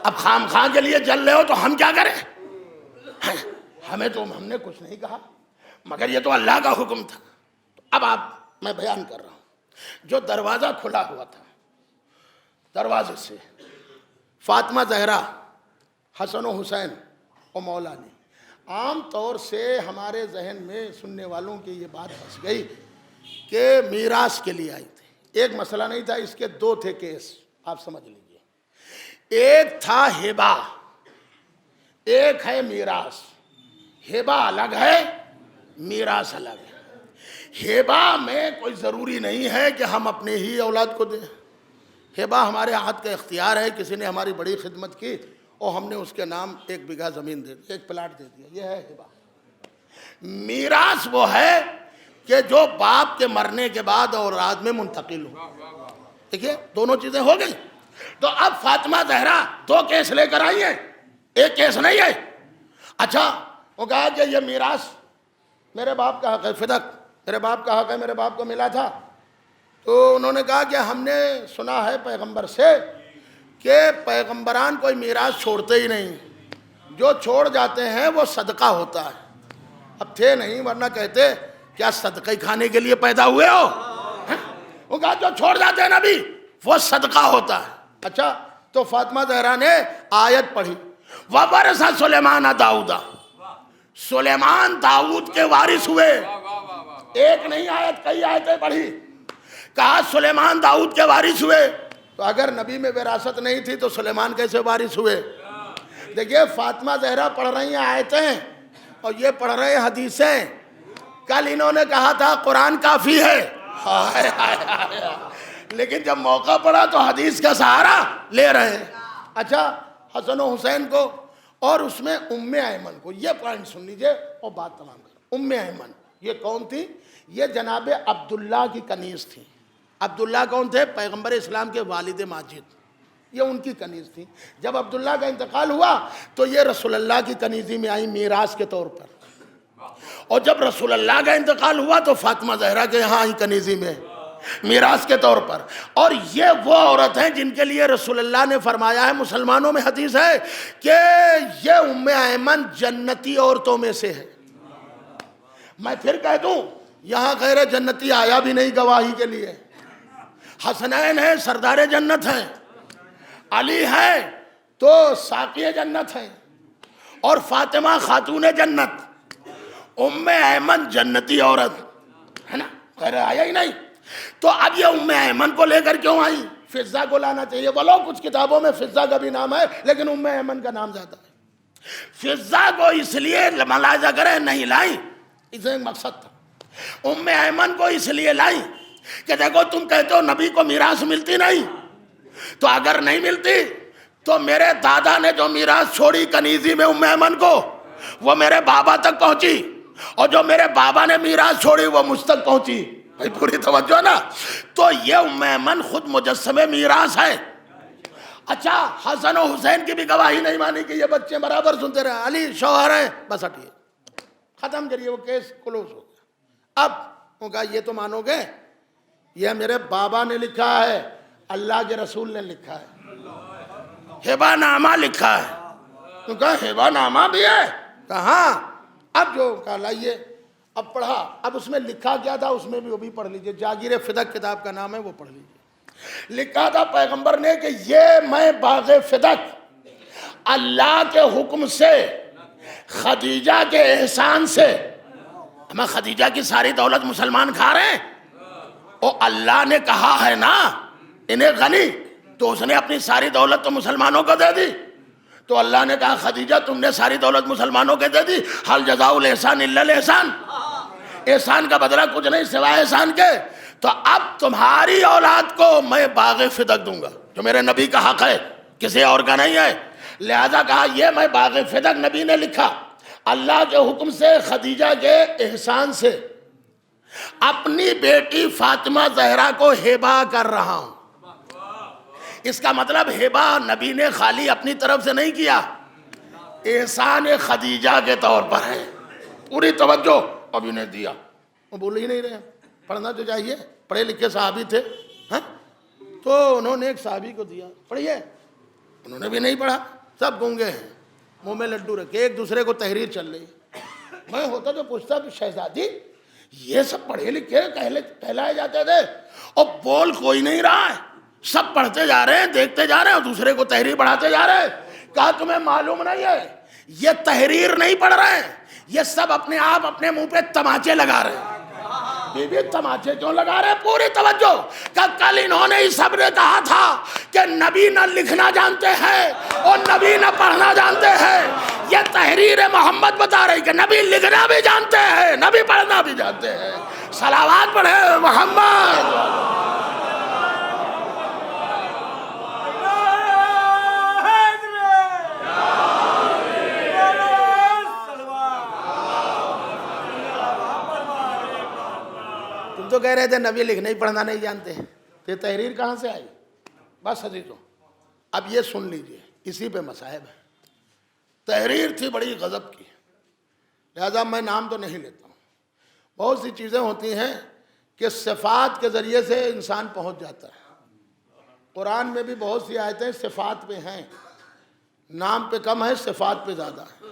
اب خام خواہ کے لیے جل رہے ہو تو ہم کیا کریں؟ ہم نے کچھ نہیں کہا، مگر یہ تو اللہ کا حکم تھا. اب میں بیان کر رہا ہوں، جو دروازہ کھلا ہوا تھا، دروازے سے فاطمہ زہرا، حسن و حسین اور مولا علی. عام طور سے ہمارے ذہن میں سننے والوں کی یہ بات پھنس گئی کہ میراث کے لیے آئی تھی. ایک مسئلہ نہیں تھا، اس کے دو تھے کیس، آپ سمجھ لیجیے. ایک تھا ہبہ، ایک ہے میراث. ہبہ الگ ہے، میراث الگ ہے. ہبہ میں کوئی ضروری نہیں ہے کہ ہم اپنے ہی اولاد کو دیں. ہبہ ہمارے ہاتھ کا اختیار ہے، کسی نے ہماری بڑی خدمت کی اور ہم نے اس کے نام 1 بیگھہ زمین دے دی، 1 پلاٹ دے دیا، یہ ہے ہبہ. میراث وہ ہے کہ جو باپ کے مرنے کے بعد اولاد میں منتقل ہو. دیکھیے دونوں چیزیں ہو گئی. تو اب فاطمہ زہرا 2 کیس لے کر آئی ہیں، ایک کیس نہیں ہے. اچھا وہ کہا کہ یہ میراث میرے باپ کا حق ہے، فدق میرے باپ کا حق ہے، میرے باپ کو ملا تھا. تو انہوں نے کہا کہ ہم نے سنا ہے پیغمبر سے کہ پیغمبران کوئی میراث چھوڑتے ہی نہیں، جو چھوڑ جاتے ہیں وہ صدقہ ہوتا ہے۔ اب تھے نہیں، ورنہ کہتے کیا صدقہ کھانے کے لیے پیدا ہوئے ہو؟ وہ کہا جو چھوڑ جاتے ہیں نبی وہ صدقہ ہوتا ہے۔ اچھا، تو فاطمہ زہرا نے آیت پڑھی وَوَرِثَ سُلَيْمَانَ دَاؤُدَ، سلیمان داؤد کے وارث ہوئے۔ ایک نہیں آیت، کئی آیتیں پڑھی، کہا سلیمان داؤد کے وارث ہوئے۔ تو اگر نبی میں وراثت نہیں تھی تو سلیمان کیسے وارث ہوئے؟ دیکھیے فاطمہ زہرا پڑھ رہی ہیں آیتیں اور یہ پڑھ رہے ہیں حدیثیں۔ کل انہوں نے کہا تھا قرآن کافی ہے، ہائے ہائے ہائے، لیکن جب موقع پڑا تو حدیث کا سہارا لے رہے ہیں۔ اچھا، حسن و حسین کو اور اس میں ام ایمن کو، یہ پوائنٹ سن لیجئے اور بات تمام کر۔ ام ایمن یہ کون تھی؟ یہ جناب عبداللہ کی کنیز تھی۔ عبداللہ کون تھے؟ پیغمبر اسلام کے والد ماجد، یہ ان کی کنیز تھی۔ جب عبداللہ کا انتقال ہوا تو یہ رسول اللہ کی کنیزی میں آئی میراث کے طور پر، اور جب رسول اللہ کا انتقال ہوا تو فاطمہ زہرا کے یہاں آئی کنیزی میں میراث کے طور پر۔ اور یہ وہ عورت ہیں جن کے لیے رسول اللہ نے فرمایا ہے، مسلمانوں میں حدیث ہے کہ یہ ام ایمن جنتی عورتوں میں سے ہے۔ میں پھر کہہ دوں، یہاں غیر جنتی آیا بھی نہیں گواہی کے لیے۔ حسنین ہیں، سردار جنت ہیں، علی ہے تو ساقی جنت ہیں، اور فاطمہ خاتون جنت، ام ایمن جنتی عورت ہے نا، غیر آیا ہی نہیں۔ تو اب یہ ام ایمن کو لے کر کیوں آئی؟ فضہ کو لانا چاہیے، بولو کچھ کتابوں میں فضہ کا بھی نام ہے لیکن ام ایمن کا نام زیادہ ہے۔ فضہ کو اس لیے ملاحظہ کریں نہیں لائی، اسے ایک مقصد تھا۔ ام ایمن کو اس لیے لائی کہ دیکھو تم کہتے ہو نبی کو میراث ملتی نہیں، تو اگر نہیں ملتی تو میرے دادا نے جو میراث چھوڑی کنیزی میں ام ایمن کو، وہ میرے بابا تک پہنچی، اور جو میرے بابا نے میراث چھوڑی وہ مجھ تک پہنچی۔ بھائی پوری توجہ نا، تو یہ ام ایمن خود مجسم میراث ہے۔ اچھا، حسن و حسین کی بھی گواہی نہیں مانی کہ یہ بچے برابر سنتے رہے، علی شوہر ہیں، بس ہٹیے، ختم کریے، وہ کیس کلوز ہو گیا۔ اب وہ کہا یہ تو مانو گے، یہ میرے بابا نے لکھا ہے، اللہ کے رسول نے لکھا ہے، ہبہ نامہ لکھا ہے۔ تو کہا ہبہ نامہ بھی ہے؟ کہاں؟ اب جو کہا لائیے، اب پڑھا، اب اس میں لکھا کیا تھا اس میں بھی وہ بھی پڑھ لیجئے، جاگیر فدق کتاب کا نام ہے، وہ پڑھ لیجئے۔ لکھا تھا پیغمبر نے کہ یہ میں باغ فدق اللہ کے حکم سے، خدیجہ کے احسان سے، ہمیں خدیجہ کی ساری دولت مسلمان کھا رہے ہیں، اور اللہ نے کہا ہے نا انہیں غنی، تو اس نے اپنی ساری دولت تو مسلمانوں کو دے دی، تو اللہ نے کہا خدیجہ تم نے ساری دولت مسلمانوں کو دے دی، حل جزاء الاحسان الا الاحسان، احسان کا بدلہ کچھ نہیں سوائے احسان کے، تو اب تمہاری اولاد کو میں باغ فدق دوں گا، جو میرے نبی کا حق ہے، کسی اور کا نہیں ہے۔ لہذا کہا یہ میں باغ فدق نبی نے لکھا، اللہ کے حکم سے، خدیجہ کے احسان سے اپنی بیٹی فاطمہ زہرا کو ہبہ کر رہا ہوں۔ اس کا مطلب ہبہ نبی نے خالی اپنی طرف سے نہیں کیا، احسان خدیجہ کے طور پر ہے۔ پوری توجہ، اب انہیں دیا، وہ بول ہی نہیں رہے، پڑھنا تو چاہیے، پڑھے لکھے صحابی تھے، تو انہوں نے ایک صحابی کو دیا، پڑھیے، انہوں نے بھی نہیں پڑھا، سب گونگے ہیں، منہ میں لڈو رکھے، ایک دوسرے کو تحریر چل رہی۔ میں ہوتا تو پوچھتا کہ شہزادی یہ سب پڑھے لکھے کہلائے جاتے تھے اور بول کوئی نہیں رہا ہے، سب پڑھتے جا رہے ہیں، دیکھتے جا رہے ہیں اور دوسرے کو تحریر پڑھاتے جا رہے ہیں۔ کہا تمہیں معلوم نہیں ہے یہ تحریر نہیں پڑھ رہے ہیں، یہ سب اپنے آپ اپنے منہ پہ تماچے لگا رہے ہیں۔ بی بی تماچے کیوں لگا رہے ہیں؟ پوری توجہ، کہ کل انہوں نے اس سب نے کہا تھا کہ نبی نہ لکھنا جانتے ہیں اور نبی نہ پڑھنا جانتے ہیں، یہ تحریر محمد بتا رہی کہ نبی لکھنا بھی جانتے ہیں، نبی پڑھنا بھی جانتے ہیں۔ صلوات پڑھے محمد۔ تم تو کہہ رہے تھے نبی لکھنا ہی پڑھنا نہیں جانتے، تو یہ تحریر کہاں سے آئی؟ بس عزیزوں، اب یہ سن لیجئے، اسی پہ مصائب ہے۔ تحریر تھی بڑی غضب کی، لہذا میں نام تو نہیں لیتا ہوں۔ بہت سی چیزیں ہوتی ہیں کہ صفات کے ذریعے سے انسان پہنچ جاتا ہے، قرآن میں بھی بہت سی آیتیں صفات پہ ہیں، نام پہ کم ہے، صفات پہ زیادہ ہے۔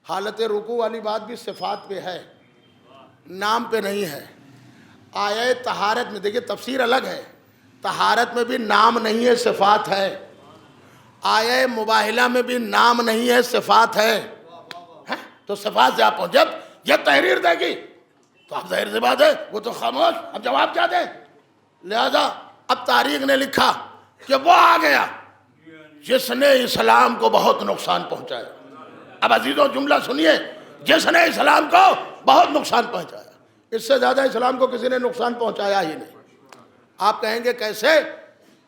حالت رکوع والی بات بھی صفات پہ ہے، نام پہ نہیں ہے۔ آیہ طہارت میں دیکھیے تفسیر الگ ہے، طہارت میں بھی نام نہیں ہے، صفات ہے۔ آیہ مباہلہ میں بھی نام نہیں ہے، صفات ہے۔ تو صفات سے آپ پہنچ، جب یہ تحریر دے گی تو اب ظاہر سی بات ہے وہ تو خاموش، اب جواب کیا دیں؟ لہذا اب تاریخ نے لکھا کہ وہ آ گیا جس نے اسلام کو بہت نقصان پہنچایا۔ اب عزیزوں جملہ سنیے، جس نے اسلام کو بہت نقصان پہنچایا، اس سے زیادہ اسلام کو کسی نے نقصان پہنچایا ہی نہیں۔ آپ کہیں گے کیسے؟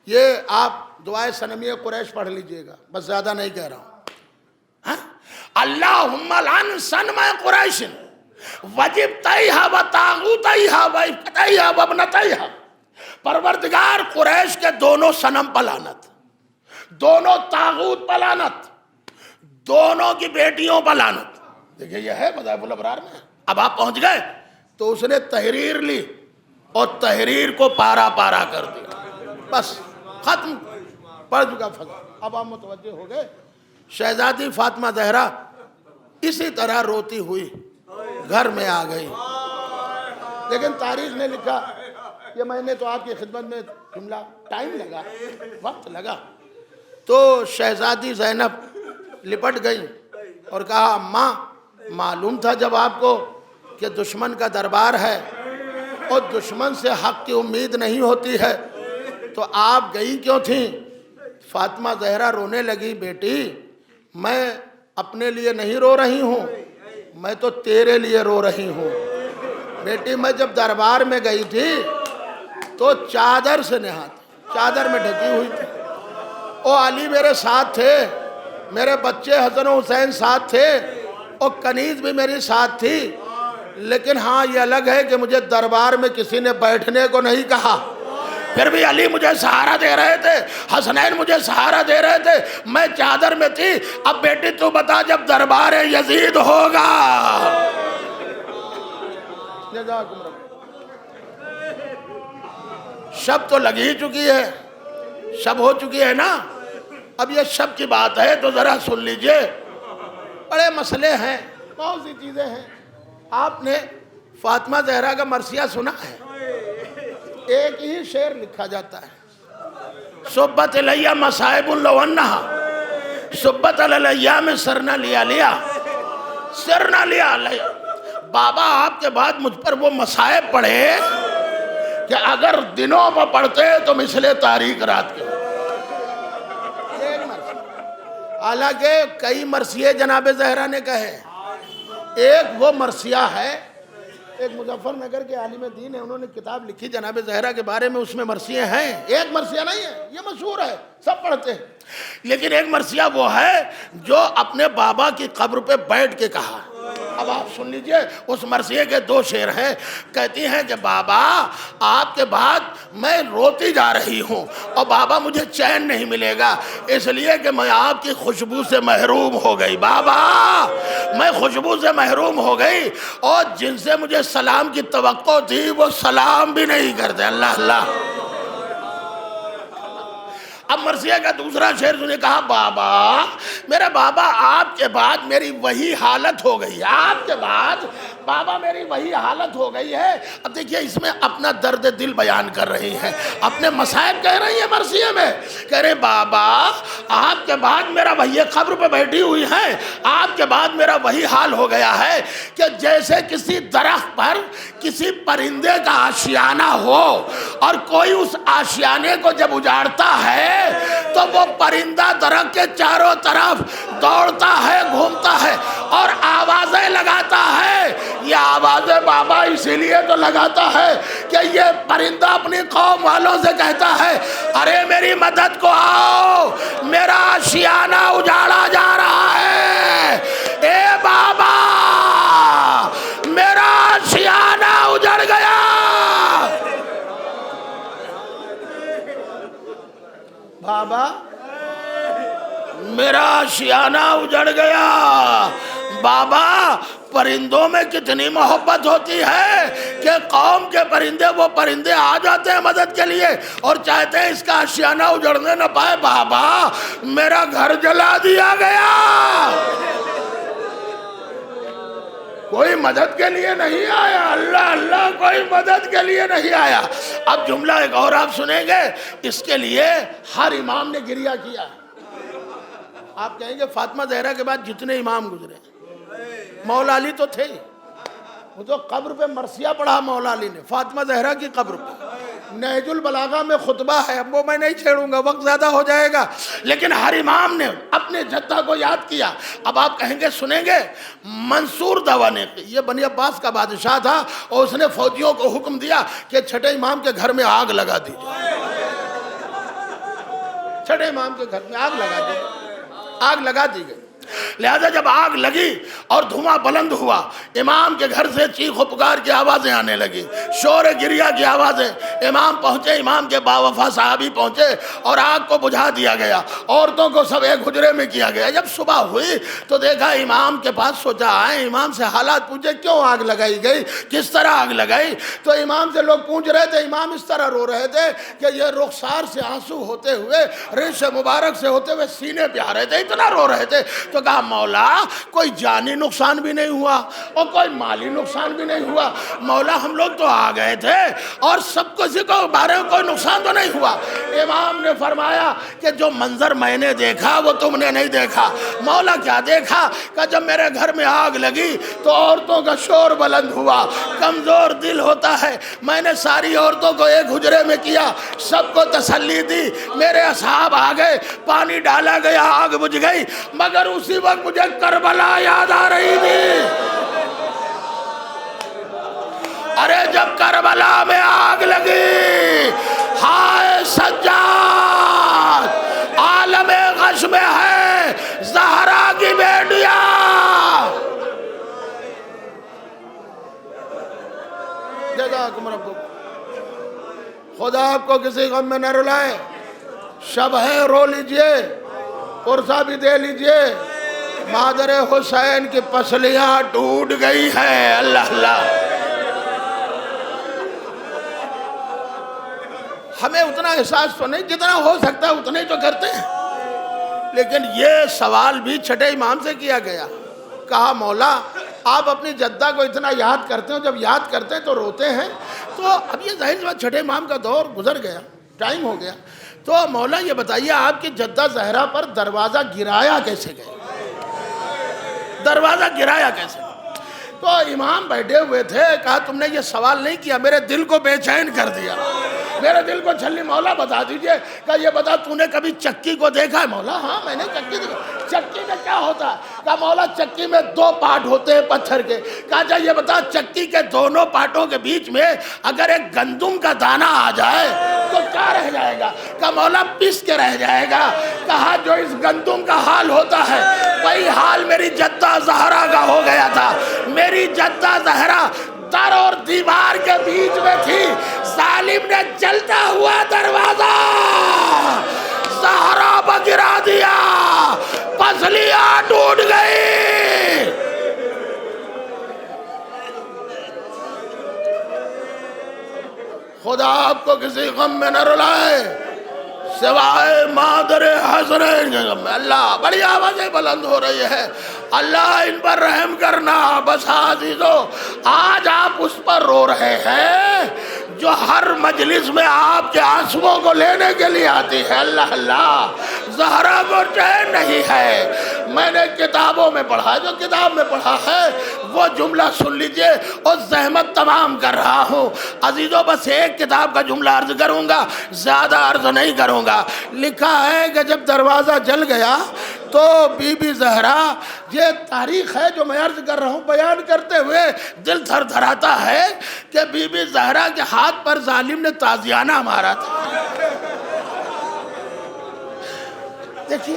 یہ آپ دعائے صنمیہ قریش پڑھ لیجئے گا، بس زیادہ نہیں کہہ رہا ہوں۔ اللہم لعن صنم قریش وجبتیہا و طاغوتیہا و ابتیہا و ابنتیہا، پروردگار قریش کے دونوں صنم پر لعنت، دونوں طاغوت پر لعنت، دونوں کی بیٹیوں پر لعنت۔ دیکھیں یہ ہے مذاہب الابرار میں۔ اب آپ پہنچ گئے تو اس نے تحریر لی اور تحریر کو پارا پارا کر دیا، بس ختم، پڑھ چکا فضل۔ اب آپ متوجہ ہو گئے، شہزادی فاطمہ زہرا اسی طرح روتی ہوئی گھر میں آ گئی، لیکن تاریخ نے لکھا، یہ میں نے تو آپ کی خدمت میں جملہ ٹائم لگا، وقت لگا، تو شہزادی زینب لپٹ گئی اور کہا اماں معلوم تھا جب آپ کو کہ دشمن کا دربار ہے اور دشمن سے حق کی امید نہیں ہوتی ہے تو آپ گئی کیوں تھیں؟ فاطمہ زہرا رونے لگی، بیٹی میں اپنے لیے نہیں رو رہی ہوں، میں تو تیرے لیے رو رہی ہوں۔ بیٹی میں جب دربار میں گئی تھی تو چادر سے نہا تھی، چادر میں ڈھکی ہوئی تھی، اور علی میرے ساتھ تھے، میرے بچے حسن و حسین ساتھ تھے، اور کنیز بھی میری ساتھ تھی، لیکن ہاں یہ الگ ہے کہ مجھے دربار میں کسی نے بیٹھنے کو نہیں کہا، پھر بھی علی مجھے سہارا دے رہے تھے، حسنین مجھے سہارا دے رہے تھے، میں چادر میں تھی۔ اب بیٹی تو بتا جب دربار یزید ہوگا، شب تو لگ ہی چکی ہے، شب ہو چکی ہے نا، اب یہ شب کی بات ہے تو ذرا سن لیجئے، بڑے مسئلے ہیں، بہت سی چیزیں ہیں۔ آپ نے فاطمہ زہرا کا مرثیہ سنا ہے؟ ایک ہی شعر لکھا جاتا ہے، صبت الیہ مصائب لو انہا صبت الیام سرنا لیا لیا سرنا لیا لیا۔ بابا آپ کے بعد مجھ پر وہ مصائب پڑھے کہ اگر دنوں میں پڑھتے تو مثل تاریک رات کے۔ حالانکہ کئی مرثیے جناب زہرا نے کہے، ایک وہ مرثیہ ہے، ایک مظفر نگر کے عالم دین ہے، انہوں نے کتاب لکھی جناب زہرا کے بارے میں، اس میں مرثیے ہیں، ایک مرثیہ نہیں ہے، یہ مشہور ہے، سب پڑھتے ہیں، لیکن ایک مرثیہ وہ ہے جو اپنے بابا کی قبر پہ بیٹھ کے کہا۔ اب آپ سن لیجئے، اس مرثیے کے دو شعر ہیں، کہتی ہیں کہ بابا آپ کے بعد میں روتی جا رہی ہوں اور بابا مجھے چین نہیں ملے گا، اس لیے کہ میں آپ کی خوشبو سے محروم ہو گئی، بابا میں خوشبو سے محروم ہو گئی، اور جن سے مجھے سلام کی توقع تھی وہ سلام بھی نہیں کرتے۔ اللہ اللہ۔ اب مرثیہ کا دوسرا شعر نے کہا، بابا میرے بابا آپ کے بعد میری وہی حالت ہو گئی، آپ کے بعد بابا میری وہی حالت ہو گئی ہے۔ اب دیکھیے اس میں اپنا درد دل بیان کر رہی ہیں، اپنے مصائب کہہ رہی ہیں مرثیے میں، کہہ رہے بابا آپ کے بعد میرا وہی قبر پہ بیٹھی ہوئی ہیں، آپ کے بعد میرا وہی حال ہو گیا ہے کہ جیسے کسی درخت پر کسی پرندے کا آشیانہ ہو اور کوئی اس آشیانے کو جب اجاڑتا ہے تو وہ پرندہ درخت کے چاروں طرف دوڑتا ہے، گھومتا ہے اور آوازیں لگاتا ہے۔ یہ آوازیں بابا اسی لیے تو لگاتا ہے کہ یہ پرندہ اپنی قوم والوں سے کہتا ہے، ارے میری مدد کو آؤ، میرا آشیانہ اجاڑا جا رہا ہے، اے بابا میرا آشیانہ اجڑ گیا۔ بابا میرا آشیانہ اجڑ گیا، بابا پرندوں میں کتنی محبت ہوتی ہے کہ قوم کے پرندے وہ پرندے آ جاتے ہیں مدد کے لیے اور چاہتے ہیں اس کا آشیانہ اجڑنے نہ پائے. بابا میرا گھر جلا دیا گیا, کوئی مدد کے لیے نہیں آیا. اللہ اللہ, کوئی مدد کے لیے نہیں آیا. اب جملہ ایک اور آپ سنیں گے, اس کے لیے ہر امام نے گریہ کیا. آپ کہیں گے فاطمہ زہرا کے بعد جتنے امام گزرے, مولا علی تو تھے ہی, وہ تو قبر پہ مرثیہ پڑھا مولا علی نے فاطمہ زہرا کی قبر پہ. نہج البلاغہ میں خطبہ ہے, اب وہ میں نہیں چھیڑوں گا, وقت زیادہ ہو جائے گا. لیکن ہر امام نے اپنے جدہ کو یاد کیا. اب آپ کہیں گے سنیں گے, منصور دوانی, یہ بنی عباس کا بادشاہ تھا اور اس نے فوجیوں کو حکم دیا کہ چھٹے امام کے گھر میں آگ لگا دیجیے. چھٹے امام کے گھر میں آگ لگا دی, آگ لگا دی گئی. لہذا جب آگ لگی اور دھواں بلند ہوا, امام کے گھر سے چیخ و پکار کی آوازیں آنے لگی, شور گریہ کی آوازیں. امام پہنچے, امام کے باوفا صحابی پہنچے اور آگ کو بجھا دیا گیا. عورتوں کو سب ایک حجرے میں کیا گیا. جب صبح ہوئی تو دیکھا امام کے پاس, سوچا آئے امام سے حالات پوچھے کیوں آگ لگائی گئی, کس طرح آگ لگائی. تو امام سے لوگ پوچھ رہے تھے, امام اس طرح رو رہے تھے کہ یہ رخسار سے آنسو ہوتے ہوئے, ریش مبارک سے ہوتے ہوئے سینے پہ آ رہے تھے, اتنا رو رہے تھے. تو کہا مولا کوئی جانی نقصان بھی نہیں ہوا اور کوئی مالی نقصان بھی نہیں ہوا. مولا ہم لوگ تو آ گئے تھے اور سب کسی کو بارے میں کوئی نقصان تو نہیں ہوا. امام نے فرمایا کہ جو منظر میں نے دیکھا وہ تم نے نہیں دیکھا. مولا کیا دیکھا, کہ جب میرے گھر میں آگ لگی تو عورتوں کا شور بلند ہوا. کمزور دل ہوتا ہے, میں نے ساری عورتوں کو ایک حجرے میں کیا, سب کو تسلی دی. میرے اصحاب آ گئے, پانی ڈالا گیا, آگ بجھ گئی. مگر اسی وقت مجھے کربلا یاد آ رہی تھی. ارے جب کربلا میں آگ لگی, ہائے سجاد عالم غش میں ہے زہرا کی بیٹیاں. جزاکم ربکم. خدا آپ کو کسی غم میں نہ رلائے. شب ہے رو لیجئے, پرسہ بھی دے لیجئے. مادر حسین کی پسلیاں ٹوٹ گئی ہے. اللہ اللہ. ہمیں اتنا احساس تو نہیں, جتنا ہو سکتا ہے اتنے تو کرتے ہیں. لیکن یہ سوال بھی چھٹے امام سے کیا گیا. کہا مولا آپ اپنی جدہ کو اتنا یاد کرتے ہیں, جب یاد کرتے ہیں تو روتے ہیں. تو اب یہ ظاہر سی بات چھٹے امام کا دور گزر گیا, ٹائم ہو گیا. تو مولا یہ بتائیے آپ کی جدہ زہرا پر دروازہ گرایا کیسے گئے, دروازہ گرایا کیسے؟ تو امام بیٹھے ہوئے تھے. کہا تم نے یہ سوال نہیں کیا, میرے دل کو بے چین کر دیا, میرے دل کو چھلی. مولا بتا دیجئے, کہا یہ بتا تو نے کبھی چکی کو دیکھا ہے؟ مولا ہاں میں نے چکی دیکھا. چکی میں کیا ہوتا ہے؟ کہا مولا چکی میں 2 پارٹ ہوتے ہیں پتھر کے. کہا جا یہ بتا چکی کے دونوں پارٹوں کے بیچ میں اگر ایک گندم کا دانہ آ جائے تو کیا رہ جائے گا؟ کہا مولا پس کے رہ جائے گا. کہا جو اس گندم کا حال ہوتا ہے وہی حال میری جدہ زہرا کا ہو گیا تھا. میری جدہ زہرا در اور دیوار کے بیچ میں تھی. ظالم نے جلتا ہوا دروازہ زہرا پر گرا دیا, پسلیاں ٹوٹ گئی. خدا آپ کو کسی غم میں نہ رلائے سوائے مادر حسنین کے غم میں. اللہ بڑی آوازیں بلند ہو رہی ہے, اللہ ان پر رحم کرنا. بس عزیزو آج آپ اس پر رو رہے ہیں جو ہر مجلس میں آپ کے آنسوؤں کو لینے کے لیے آتی ہے. اللہ اللہ. زہرا کو چین نہیں ہے. میں نے کتابوں میں پڑھا, جو کتاب میں پڑھا ہے وہ جملہ سن لیجئے اور زحمت تمام کر رہا ہوں. عزیزو بس ایک کتاب کا جملہ عرض کروں گا, زیادہ عرض نہیں کروں گا. لکھا ہے کہ جب دروازہ جل گیا تو بی بی زہرا, یہ تاریخ ہے جو میں عرض کر رہا ہوں, بیان کرتے ہوئے دل تھر تھراتا ہے کہ بی بی زہرا کے ہاتھ پر ظالم نے تازیانہ مارا تھا. دیکھیے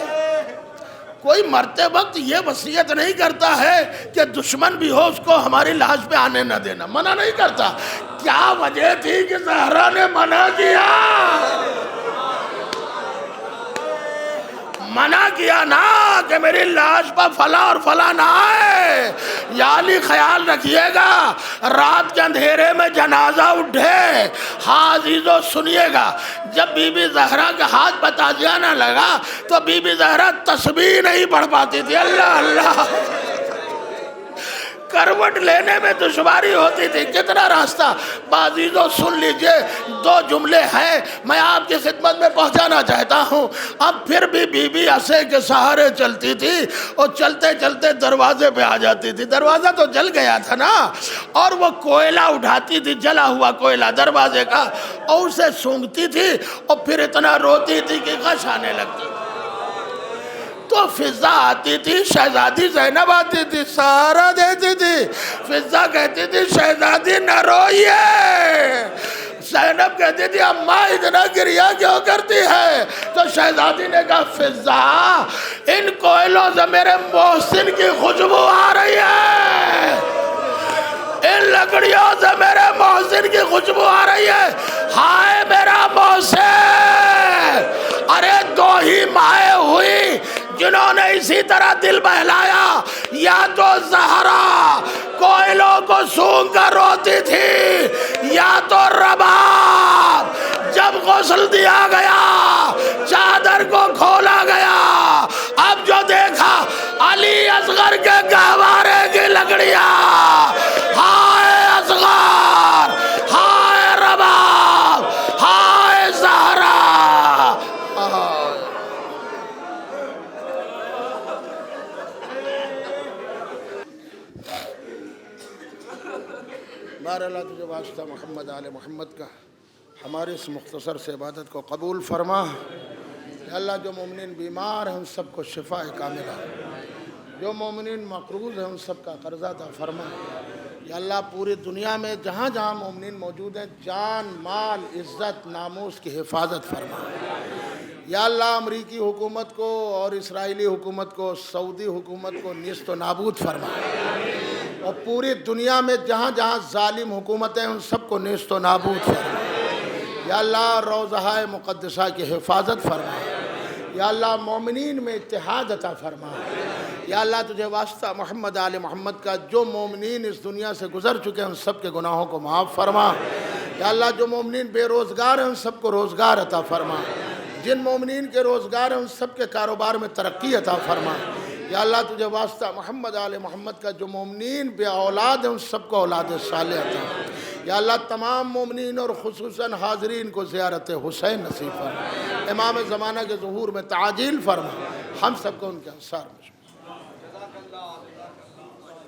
کوئی مرتے وقت یہ وصیت نہیں کرتا ہے کہ دشمن بھی ہو اس کو ہماری لاش پہ آنے نہ دینا, منع نہیں کرتا. کیا وجہ تھی کہ زہرا نے منع کیا؟ منع کیا نا کہ میری لاش پر فلاں اور فلاں نہ آئے. یا علی خیال رکھیے گا رات کے اندھیرے میں جنازہ اٹھے. ہاں عزیزو سنیے گا, جب بی بی زہرا کے ہاتھ پر تعزیہ نہ لگا تو بی بی زہرا تسبیح نہیں پڑھ پاتی تھی. اللہ اللہ, کروٹ لینے میں دشواری ہوتی تھی. کتنا راستہ. عزیزو سن لیجئے, 2 جملے ہیں میں آپ کی خدمت میں پہنچانا چاہتا ہوں. اب پھر بھی بی بی عصے کے سہارے چلتی تھی اور چلتے چلتے دروازے پہ آ جاتی تھی. دروازہ تو جل گیا تھا نا, اور وہ کوئلہ اٹھاتی تھی, جلا ہوا کوئلہ دروازے کا, اور اسے سونگھتی تھی اور پھر اتنا روتی تھی کہ غش آنے لگتی. تو فضا آتی تھی, شہزادی زینب آتی تھی, سہارا دیتی تھی. فضا کہتی تھی شہزادی نہ روئیے. زینب کہتی تھی اماں اتنا گریہ کیوں کرتی ہے؟ تو شہزادی نے کہا فضا ان کوئلوں سے میرے محسن کی خوشبو آ رہی ہے, ان لکڑیوں سے میرے محسن کی خوشبو آ رہی ہے. ہائے میرا محسن. ارے 2 ہی مائیں ہوئی جنہوں نے اسی طرح دل بہلایا. یا تو زہرا کوئلوں کو سونگ کر روتی تھی, یا تو رباب جب غسل دیا گیا چادر کو کھولا گیا. اب جو دیکھا علی اصغر کے گہوارے کی لکڑیاں. ہائے اصغر, ہائے رباب, ہائے زہرا. بہر اللہ تجھے واسطہ محمد آل محمد کا ہماری اس مختصر سے عبادت کو قبول فرما. یا اللہ جو مومنین بیمار ہیں ان سب کو شفاء کاملہ, جو مومنین مقروض ہیں ان سب کا قرضہ عطا فرما. یا اللہ پوری دنیا میں جہاں جہاں مومنین موجود ہیں جان مال عزت ناموس کی حفاظت فرما. یا اللہ امریکی حکومت کو اور اسرائیلی حکومت کو سعودی حکومت کو نیست و نابود فرما, اور پوری دنیا میں جہاں جہاں ظالم حکومتیں ان سب کو نیست و نابود فرما. یا اللہ روضہ مقدسہ کی حفاظت فرما. یا اللہ مومنین میں اتحاد عطا فرما. یا اللہ تجھے واسطہ محمد آل محمد کا جو مومنین اس دنیا سے گزر چکے ہیں ان سب کے گناہوں کو معاف فرما. یا اللہ جو مومنین بے روزگار ہیں ان سب کو روزگار عطا فرما. جن مومنین کے روزگار ہیں ان سب کے کاروبار میں ترقی عطا فرما. یا اللہ تجھے واسطہ محمد آل محمد کا جو مومنین بے اولاد ہیں ان سب کو اولاد صالح عطا. یا اللہ تمام مومنین اور خصوصاً حاضرین کو زیارت حسین نصیب فرما. امام زمانہ کے ظہور میں تعجیل فرما. ہم سب کو ان کے انصار میں